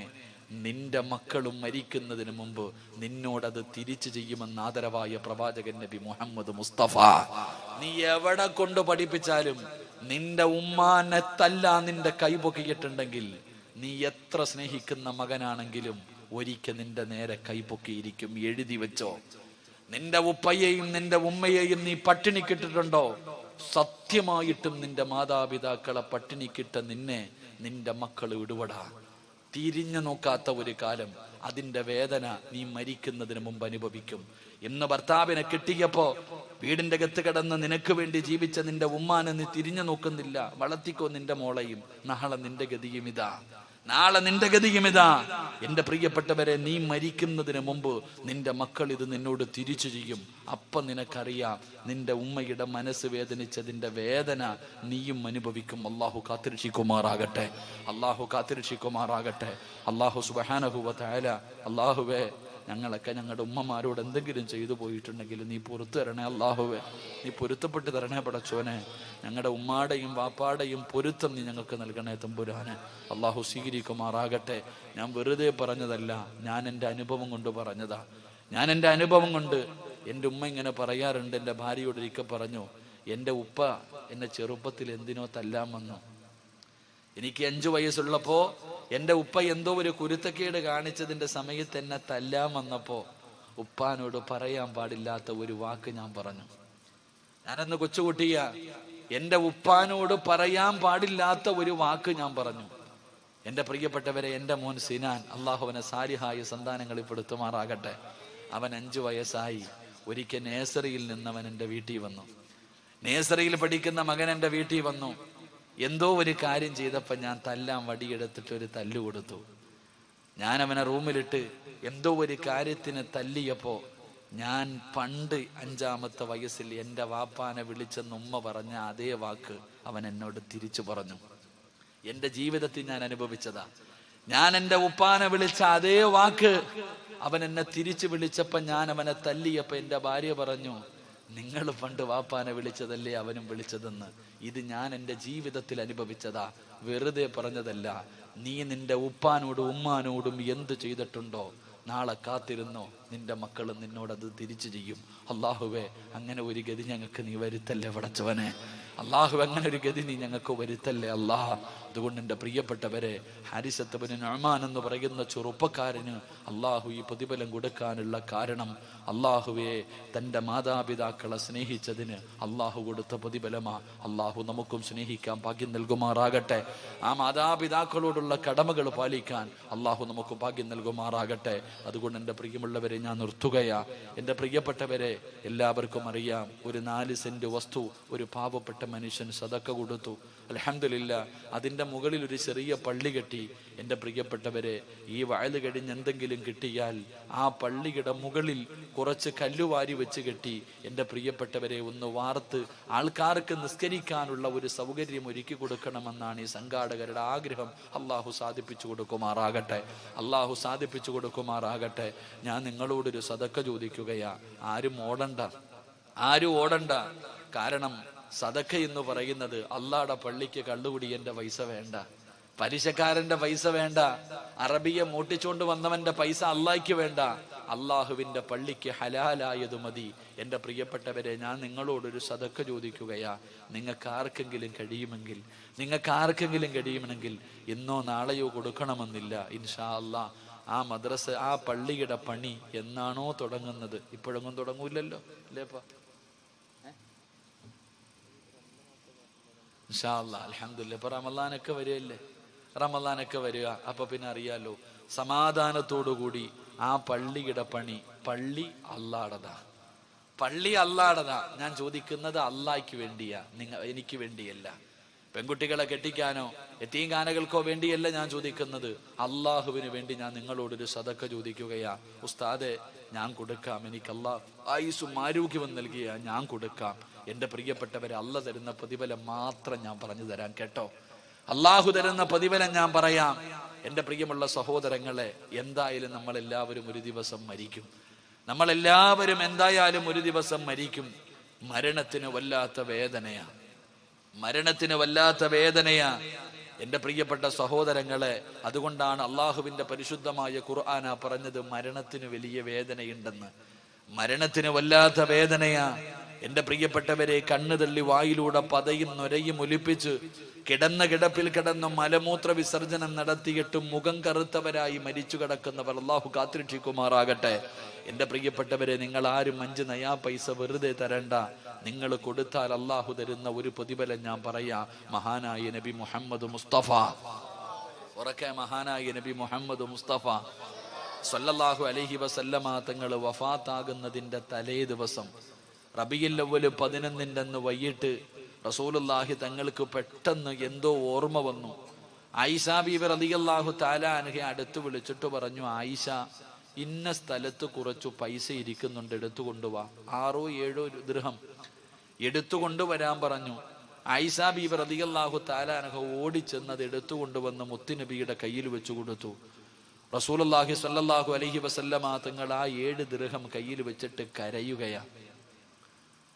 നിന്റെ മക്കളും മരിക്കുന്നതിന് മുമ്പ് നിന്നോടത് തിരിച്ചു ചെയ്യുമെന്ന് ആദരവായ പ്രവാചകൻ നബി മുഹമ്മദ് മുസ്തഫ. നീ എവിടെ കൊണ്ട് പഠിപ്പിച്ചാലും നിന്റെ ഉമ്മാനെ തല്ലാൻ നിന്റെ കൈപൊക്കിയിട്ടുണ്ടെങ്കിൽ, നീ എത്ര സ്നേഹിക്കുന്ന മകനാണെങ്കിലും ഒരിക്കൽ നിന്റെ നേരെ കൈപൊക്കിയിരിക്കും. എഴുതി വെച്ചോ. നിന്റെ ഉപ്പയെയും നിന്റെ ഉമ്മയെയും നീ പട്ടിണിക്കിട്ടിട്ടുണ്ടോ? സത്യമായിട്ടും നിന്റെ മാതാപിതാക്കളെ പട്ടിണിക്കിട്ട നിന്നെ നിന്റെ മക്കൾ വിടുവടാ. തിരിഞ്ഞു നോക്കാത്ത ഒരു കാലം, അതിന്റെ വേദന നീ മരിക്കുന്നതിന് മുമ്പ് അനുഭവിക്കും. ഇന്ന് ഭർത്താവിനെ കിട്ടിയപ്പോ വീടിന്റെ അകത്ത് കിടന്ന് നിനക്ക് വേണ്ടി ജീവിച്ച നിന്റെ ഉമ്മാനെ നീ തിരിഞ്ഞു നോക്കുന്നില്ല. വളർത്തിക്കോ നിന്റെ മോളെയും. നാളെ നിന്റെ ഗതിയും ഇതാ, നാളെ നിന്റെ ഗതിയും ഇതാ. എന്റെ പ്രിയപ്പെട്ടവരെ, നീ മരിക്കുന്നതിന് മുമ്പ് നിന്റെ മക്കൾ ഇത് നിന്നോട് തിരിച്ചു ചെയ്യും. അപ്പം നിനക്കറിയാം നിന്റെ ഉമ്മയുടെ മനസ്സ് വേദനിച്ചതിന്റെ വേദന നീയും അനുഭവിക്കും. അള്ളാഹു കാത്തിരക്ഷിക്കുമാറാകട്ടെ, അള്ളാഹു കാത്തിരക്ഷിക്കുമാറാകട്ടെ. അള്ളാഹു സുബ്ഹാനഹു വ തആല, അള്ളാഹുവേ, ഞങ്ങളൊക്കെ ഞങ്ങളുടെ ഉമ്മമാരോട് എന്തെങ്കിലും ചെയ്തു പോയിട്ടുണ്ടെങ്കിൽ നീ പൊറുത്തു തരണേ അള്ളാഹുവേ, നീ പൊരുത്തപ്പെട്ട് തരണേ പടച്ചോനെ. ഞങ്ങളുടെ ഉമ്മാടെയും വാപ്പാടെയും പൊരുത്തം നീ ഞങ്ങൾക്ക് നൽകണേ തമ്പുരാനെ. അള്ളാഹു സ്വീകരിക്കുമാറാകട്ടെ. ഞാൻ വെറുതെ പറഞ്ഞതല്ല, ഞാൻ എൻ്റെ അനുഭവം കൊണ്ട് പറഞ്ഞതാ. ഞാൻ എൻ്റെ അനുഭവം കൊണ്ട്, എൻ്റെ ഉമ്മ ഇങ്ങനെ പറയാറുണ്ട്. എൻ്റെ ഭാര്യയോട് ഒരിക്കൽ പറഞ്ഞു, എൻ്റെ ഉപ്പ എന്നെ ചെറുപ്പത്തിൽ എന്തിനോ തല്ലാൻ വന്നു. എനിക്ക് 5 വയസ്സുള്ളപ്പോ എൻ്റെ ഉപ്പ എന്തോ ഒരു കുരുത്തക്കേട് കാണിച്ചതിന്റെ സമയത്ത് എന്നെ തല്ലാൻ വന്നപ്പോ ഉപ്പാനോട് പറയാൻ പാടില്ലാത്ത ഒരു വാക്ക് ഞാൻ പറഞ്ഞു. ഞാനന്ന് കൊച്ചുകുട്ടിയ, എൻ്റെ ഉപ്പാനോട് പറയാൻ പാടില്ലാത്ത ഒരു വാക്ക് ഞാൻ പറഞ്ഞു. എൻ്റെ പ്രിയപ്പെട്ടവരെ, എൻ്റെ മോൻ സിനാൻ, അള്ളാഹു അവനെ സാലിഹായ സന്താനങ്ങളിൽ പെടുത്തുമാറാകട്ടെ. അവൻ 5 വയസ്സായി. ഒരിക്കൽ നേഴ്സറിയിൽ നിന്നവൻ എൻ്റെ വീട്ടിൽ വന്നു. നേഴ്സറിയിൽ പഠിക്കുന്ന മകൻ എൻ്റെ വീട്ടിൽ വന്നു. എന്തോ ഒരു കാര്യം ചെയ്തപ്പോൾ ഞാൻ തല്ലാൻ വടിയെടുത്തിട്ട് ഒരു തല്ലു കൊടുത്തു. ഞാൻ അവനെ റൂമിലിട്ട് എന്തോ ഒരു കാര്യത്തിന് തല്ലിയപ്പോ ഞാൻ പണ്ട് 5-ാമത്തെ വയസ്സിൽ എൻ്റെ വാപ്പാനെ വിളിച്ചെന്ന് ഉമ്മ പറഞ്ഞ അതേ വാക്ക് അവൻ എന്നോട് തിരിച്ചു പറഞ്ഞു. എൻ്റെ ജീവിതത്തിൽ ഞാൻ അനുഭവിച്ചതാ. ഞാൻ എൻ്റെ ഉപ്പാനെ വിളിച്ച അതേ വാക്ക് അവൻ എന്നെ തിരിച്ചു വിളിച്ചപ്പോ ഞാൻ അവനെ തല്ലിയപ്പോ എൻ്റെ ഭാര്യ പറഞ്ഞു, നിങ്ങൾ പണ്ട് വാപ്പാനെ വിളിച്ചതല്ലേ അവനും വിളിച്ചതെന്ന്. ഇത് ഞാൻ എൻ്റെ ജീവിതത്തിൽ അനുഭവിച്ചതാ, വെറുതെ പറഞ്ഞതല്ല. നീ നിന്റെ ഉപ്പാനോടും ഉമ്മാനോടും എന്ത് ചെയ്തിട്ടുണ്ടോ നാളെ കാത്തിരുന്നോ, നിന്റെ മക്കളും നിന്നോടത് തിരിച്ചു ചെയ്യും. അള്ളാഹുവേ, അങ്ങനെ ഒരു ഗതി ഞങ്ങൾക്ക് നീ വരുത്തല്ലേ പടച്ചവനെ. അള്ളാഹു, അങ്ങനെ ഒരു ഗതി നീ ഞങ്ങൾക്ക് വരുത്തല്ലേ അള്ളാഹ്. അതുകൊണ്ട് എൻ്റെ പ്രിയപ്പെട്ടവരെ, ഹാരിസത്ത് ബിൻ നുഅ്മാൻ എന്ന് പറയുന്ന ചെറുപ്പക്കാരന് അള്ളാഹു ഈ പ്രതിഫലം കൊടുക്കാനുള്ള കാരണം അള്ളാഹുവെ തൻ്റെ മാതാപിതാക്കളെ സ്നേഹിച്ചതിന് അള്ളാഹു കൊടുത്ത പ്രതിഫലമാ. അള്ളാഹു നമുക്കും സ്നേഹിക്കാൻ ഭാഗ്യം നൽകുമാറാകട്ടെ. ആ മാതാപിതാക്കളോടുള്ള കടമകൾ പാലിക്കാൻ അള്ളാഹു നമുക്ക് ഭാഗ്യം നൽകുമാറാകട്ടെ. അതുകൊണ്ട് എൻ്റെ പ്രിയമുള്ളവരെ, ഞാൻ നിർത്തുകയാ. എൻ്റെ പ്രിയപ്പെട്ടവരെ, എല്ലാവർക്കും അറിയാം, ഒരു 4 സെന്റ് വസ്തു ഒരു പാവപ്പെട്ട മനുഷ്യൻ സദക്ക കൊടുത്തു. അൽഹംദുലില്ലാ, അതിൻ്റെ മുകളിൽ ഒരു ചെറിയ പള്ളി കെട്ടി. എൻ്റെ പ്രിയപ്പെട്ടവരെ, ഈ വയല് കഴിഞ്ഞ് എന്തെങ്കിലും കിട്ടിയാൽ ആ പള്ളിയുടെ മുകളിൽ കുറച്ച് കല്ലുവാരി വെച്ച് കെട്ടി എൻ്റെ പ്രിയപ്പെട്ടവരെ ഒന്ന് വാർത്ത് ആൾക്കാർക്ക് നിസ്കരിക്കാനുള്ള ഒരു സൗകര്യം ഒരുക്കി കൊടുക്കണമെന്നാണ് ഈ സംഘാടകരുടെ ആഗ്രഹം. അള്ളാഹു സാധിപ്പിച്ചു കൊടുക്കുമാറാകട്ടെ. അള്ളാഹു സാധിപ്പിച്ചു കൊടുക്കുമാറാകട്ടെ. ഞാൻ നിങ്ങളോടൊരു സദക്ക ചോദിക്കുകയാ. ആരും ഓടണ്ട. കാരണം സദക്ക എന്ന് പറയുന്നത് അള്ളാഹുടെ പള്ളിക്ക് കള്ളുകുടിയന്റെ പൈസ വേണ്ട, പലിശക്കാരന്റെ പൈസ വേണ്ട, അറബിയെ മോട്ടിച്ചുകൊണ്ട് വന്നവന്റെ പൈസ അള്ളാഹ്ക്ക് വേണ്ട. അള്ളാഹുവിന്റെ പള്ളിക്ക് ഹലാലായത് മതി. എൻ്റെ പ്രിയപ്പെട്ടവരെ, ഞാൻ നിങ്ങളോടൊരു സദക്ക ചോദിക്കുകയാ. നിങ്ങൾക്ക് ആർക്കെങ്കിലും കഴിയുമെങ്കിൽ ഇന്നോ നാളെയോ കൊടുക്കണമെന്നില്ല. ഇൻഷാ അള്ളാഹ് ആ മദ്രസ, ആ പള്ളിയുടെ പണി എന്നാണോ തുടങ്ങുന്നത്, ഇപ്പോഴൊന്നും തുടങ്ങൂല്ലല്ലോ അല്ലേപ്പാ? ഇൻഷാ അല്ലാഹ് അൽഹംദുലില്ലാഹ്. ഇപ്പൊ റമളാനൊക്കെ വരിക. അപ്പൊ പിന്നെ അറിയാലോ, സമാധാനത്തോടുകൂടി ആ പള്ളിയുടെ പണി, പള്ളി അള്ളാടതാ. ഞാൻ ചോദിക്കുന്നത് അള്ളാഹ്ക്ക് വേണ്ടിയാ, എനിക്ക് വേണ്ടിയല്ല. പെൺകുട്ടികളെ കെട്ടിക്കാനോ യതീംഖാനകൾക്കോ വേണ്ടിയല്ല ഞാൻ ചോദിക്കുന്നത്, അള്ളാഹുവിന് വേണ്ടി ഞാൻ നിങ്ങളോടൊരു സദക്ക ചോദിക്കുകയാ. ഉസ്താദെ, ഞാൻ കൊടുക്കാം, എനിക്ക് അള്ളാഹ് ആയുസ്സും ആരോഗ്യവും നൽകിയ ഞാൻ കൊടുക്കാം. എൻ്റെ പ്രിയപ്പെട്ടവരെ, അള്ള തരുന്ന പ്രതിഫലം മാത്രം ഞാൻ പറഞ്ഞു തരാം കേട്ടോ. അള്ളാഹു തരുന്ന പ്രതിഫലം ഞാൻ പറയാം. എൻ്റെ പ്രിയമുള്ള സഹോദരങ്ങളെ, എന്തായാലും നമ്മളെല്ലാവരും ഒരു ദിവസം മരിക്കും. ഒരു ദിവസം മരിക്കും. മരണത്തിന് വല്ലാത്ത വേദനയാ എൻ്റെ പ്രിയപ്പെട്ട സഹോദരങ്ങളെ. അതുകൊണ്ടാണ് അള്ളാഹുവിന്റെ പരിശുദ്ധമായ ഖുർആന പറഞ്ഞത് മരണത്തിന് വലിയ വേദനയുണ്ടെന്ന്. മരണത്തിന് വല്ലാത്ത വേദനയാ എൻ്റെ പ്രിയപ്പെട്ടവരെ. കണ്ണു തള്ളി വായിലൂടെ പതയും നൊരയും ഒലിപ്പിച്ച് കിടന്ന കിടപ്പിൽ കിടന്നും മലമൂത്ര വിസർജനം നടത്തിയിട്ടും മുഖം കറുത്തവരായി മരിച്ചു കിടക്കുന്നവർ അള്ളാഹു കാത്തിരക്ഷിക്കുമാറാകട്ടെ. എൻ്റെ പ്രിയപ്പെട്ടവരെ, നിങ്ങൾ ആരും 5 നയാ പൈസ വെറുതെ തരണ്ട. നിങ്ങൾ കൊടുത്താൽ അള്ളാഹു തരുന്ന ഒരു പ്രതിഫലം ഞാൻ പറയാ. മഹാനായ നബി മുഹമ്മദ് മുസ്തഫ സല്ലല്ലാഹു അലൈഹി വസല്ലമ തങ്ങൾ വഫാത്താകുന്നതിന്റെ തലേ ദിവസം റബീഉൽ അവ്വൽ 11 അന്ന് വൈകിട്ട് റസൂലുള്ളാഹി തങ്ങൾക്ക് പെട്ടെന്ന് എന്തോ ഓർമ്മ വന്നു. ആയിഷ ബീബി റളിയല്ലാഹു തആല അൻഹ അടുത്ത് വിളിച്ചിട്ട് പറഞ്ഞു, ആയിഷ, ഇന്ന സ്ഥലത്ത് കുറച്ചു പൈസ ഇരിക്കുന്നുണ്ട്, എടുത്തുകൊണ്ടുവാ. 6-7 ദിർഹം എടുത്തുകൊണ്ടുവരാൻ പറഞ്ഞു. ആയിഷ ബീബി റളിയല്ലാഹു തആല അൻഹ ഓടിച്ചെന്നത് എടുത്തുകൊണ്ടുവന്ന് മുത്തുനബിയുടെ കയ്യിൽ വെച്ചു കൊടുത്തു. റസൂലുള്ളാഹി സ്വല്ലല്ലാഹു അലൈഹി വസല്ലമ തങ്ങൾ ആ 7 ദിർഹം കയ്യിൽ വെച്ചിട്ട് കരയുകയാ.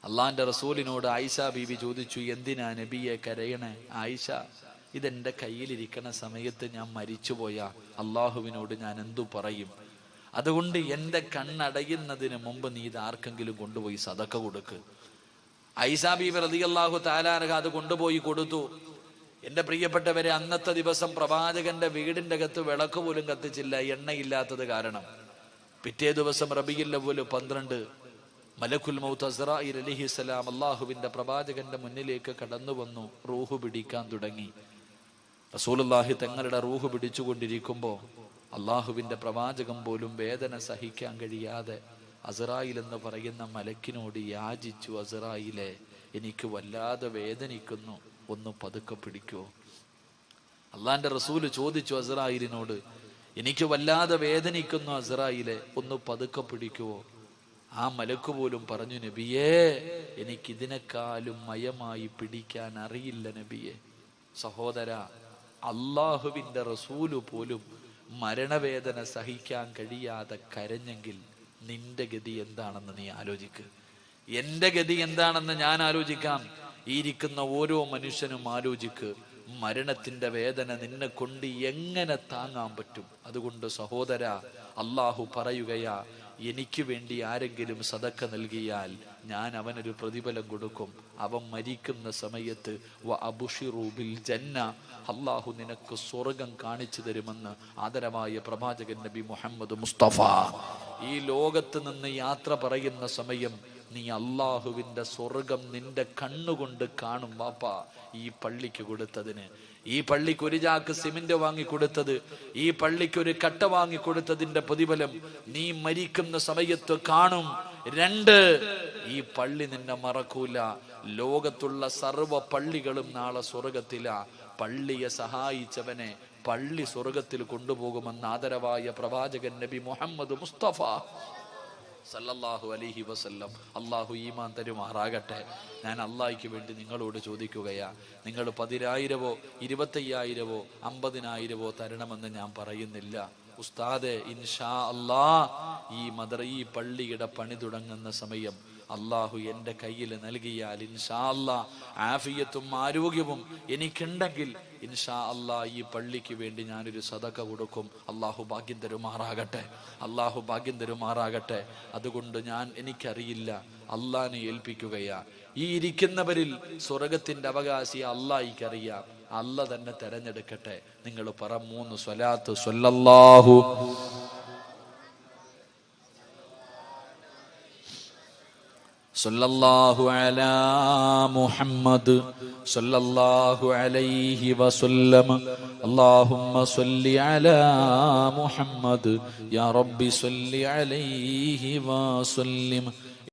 അള്ളാന്റെ റസൂലിനോട് ആയിഷ ബീബി ചോദിച്ചു, എന്തിനാ നബിയെ കരയണേ? ആയിഷ, ഇതെന്റെ കയ്യിലിരിക്കണ സമയത്ത് ഞാൻ മരിച്ചുപോയാ അള്ളാഹുവിനോട് ഞാൻ എന്തു പറയും? അതുകൊണ്ട് എൻ്റെ കണ്ണടയുന്നതിന് മുമ്പ് നീ ഇത് ആർക്കെങ്കിലും കൊണ്ടുപോയി സദക്ക കൊടുക്ക്. ആയിഷ ബീബി റളിയല്ലാഹു തആല അൻഹ അത് കൊണ്ടുപോയി കൊടുത്തു. എൻ്റെ പ്രിയപ്പെട്ടവരെ, അന്നത്തെ ദിവസം പ്രവാചകന്റെ വീടിന്റെ അകത്ത് വിളക്ക് പോലും കത്തിച്ചില്ല, എണ്ണയില്ലാത്തത് കാരണം. പിറ്റേ ദിവസം റബീഉൽ അവ്വൽ 12 മലക്കുൽ മൗത്ത് അസ്റായീൽ അലൈഹിസ്സലാം അള്ളാഹുവിന്റെ പ്രവാചകന്റെ മുന്നിലേക്ക് കടന്നു വന്നു, റൂഹ് പിടിക്കാൻ തുടങ്ങി. റസൂലുള്ളാഹി തങ്ങളുടെ റൂഹ് പിടിച്ചുകൊണ്ടിരിക്കുമ്പോൾ അള്ളാഹുവിന്റെ പ്രവാചകൻ പോലും വേദന സഹിക്കാൻ കഴിയാതെ അസ്റായീൽ എന്ന് പറയുന്ന മലക്കിനോട് യാചിച്ചു, അസ്റായീലെ, എനിക്ക് വല്ലാതെ വേദനിക്കുന്നു, ഒന്ന് പതുക്കെ പിടിക്കുവോ? അള്ളാന്റെ റസൂല് ചോദിച്ചു അസ്റായീലിനോട്, എനിക്ക് വല്ലാതെ വേദനിക്കുന്നു അസ്റായീലെ, ഒന്ന് പതുക്കെ പിടിക്കുവോ? ആ മലക്ക് പോലും പറഞ്ഞു, നബിയേ, എനിക്കിതിനേക്കാളും മയമായി പിടിക്കാൻ അറിയില്ല നബിയെ. സഹോദര, അള്ളാഹുവിന്റെ റസൂല് പോലും മരണവേദന സഹിക്കാൻ കഴിയാതെ കരഞ്ഞെങ്കിൽ നിന്റെ ഗതി എന്താണെന്ന് നീ ആലോചിക്ക്. എന്റെ ഗതി എന്താണെന്ന് ഞാൻ ആലോചിക്കാം. ഈ ഇരിക്കുന്ന ഓരോ മനുഷ്യനും ആലോചിക്ക്, മരണത്തിന്റെ വേദന നിന്നെ കൊണ്ട് എങ്ങനെ താങ്ങാൻ പറ്റും? അതുകൊണ്ട് സഹോദര, അള്ളാഹു പറയുകയാ, എനിക്ക് വേണ്ടി ആരെങ്കിലും സദക്ക നൽകിയാൽ ഞാൻ അവനൊരു പ്രതിഫലം കൊടുക്കും. അവൻ മരിക്കുന്ന സമയത്ത് വഅബ്ശിറൂ ബിൽ ജന്ന, അള്ളാഹു നിനക്ക് സ്വർഗം കാണിച്ചു തരുമെന്ന് ആദരവായ പ്രവാചകൻ നബി മുഹമ്മദ് മുസ്തഫ ഈ ലോകത്ത് നിന്ന് യാത്ര പറയുന്ന സമയം നീ അള്ളാഹുവിന്റെ സ്വർഗം നിന്റെ കണ്ണുകൊണ്ട് കാണും. വാപ്പാ, ഈ പള്ളിക്ക് കൊടുത്തതിന്, ഈ പള്ളിക്ക് ഒരു ചാക്ക് സിമന്റ് വാങ്ങിക്കൊടുത്തത്, ഈ പള്ളിക്ക് ഒരു കട്ട വാങ്ങിക്കൊടുത്തതിന്റെ പ്രതിഫലം നീ മരിക്കുന്ന സമയത്ത് കാണും. 2, ഈ പള്ളി നിന്നെ മറക്കൂല. ലോകത്തുള്ള സർവ്വ പള്ളികളും നാളെ സ്വർഗത്തിലാ. പള്ളിയെ സഹായിച്ചവനെ പള്ളി സ്വർഗത്തിൽ കൊണ്ടുപോകുമെന്ന് ആദരവായ പ്രവാചകൻ നബി മുഹമ്മദ് മുസ്തഫ സല്ലല്ലാഹു അലൈഹി വസല്ലം. അള്ളാഹു ഈമാൻ തരുമാറാകട്ടെ. ഞാൻ അള്ളാഹിക്ക് വേണ്ടി നിങ്ങളോട് ചോദിക്കുകയാ, നിങ്ങൾ 10,000-വോ 25,000-വോ 50,000-വോ തരണമെന്ന് ഞാൻ പറയുന്നില്ല. ഉസ്താദെ, ഇൻഷാ അല്ലാ ഈ പള്ളിയുടെ പണി തുടങ്ങുന്ന സമയം അള്ളാഹു എൻ്റെ കയ്യിൽ നൽകിയാൽ ഇൻഷാ അല്ലാ ആഫിയത്തും ആരോഗ്യവും എനിക്കുണ്ടെങ്കിൽ ഇൻഷാ അല്ലാ ഈ പള്ളിക്ക് വേണ്ടി ഞാനൊരു സദഖ കൊടുക്കും. അള്ളാഹു ഭാഗ്യം തരുമാറാകട്ടെ, അള്ളാഹു ഭാഗ്യം തരുമാറാകട്ടെ. അതുകൊണ്ട് എനിക്കറിയില്ല, അള്ളാഹിനെ ഏൽപ്പിക്കുകയാ. ഈ ഇരിക്കുന്നവരിൽ സ്വർഗത്തിന്റെ അവകാശി അള്ളാഹിക്കറിയാം. അല്ല തന്നെ തെരഞ്ഞെടുക്കട്ടെ. നിങ്ങൾ പറ 3 സ്വലാത്ത്. സ്വല്ലല്ലാഹു സല്ലല്ലാഹു അലാ മുഹമ്മദ് സല്ലല്ലാഹു അലൈഹി വസല്ലം. അല്ലാഹുമ്മ സ്വല്ലി അലാ മുഹമ്മദ് യാ റബ്ബി സ്വല്ലി അലൈഹി വസല്ലം.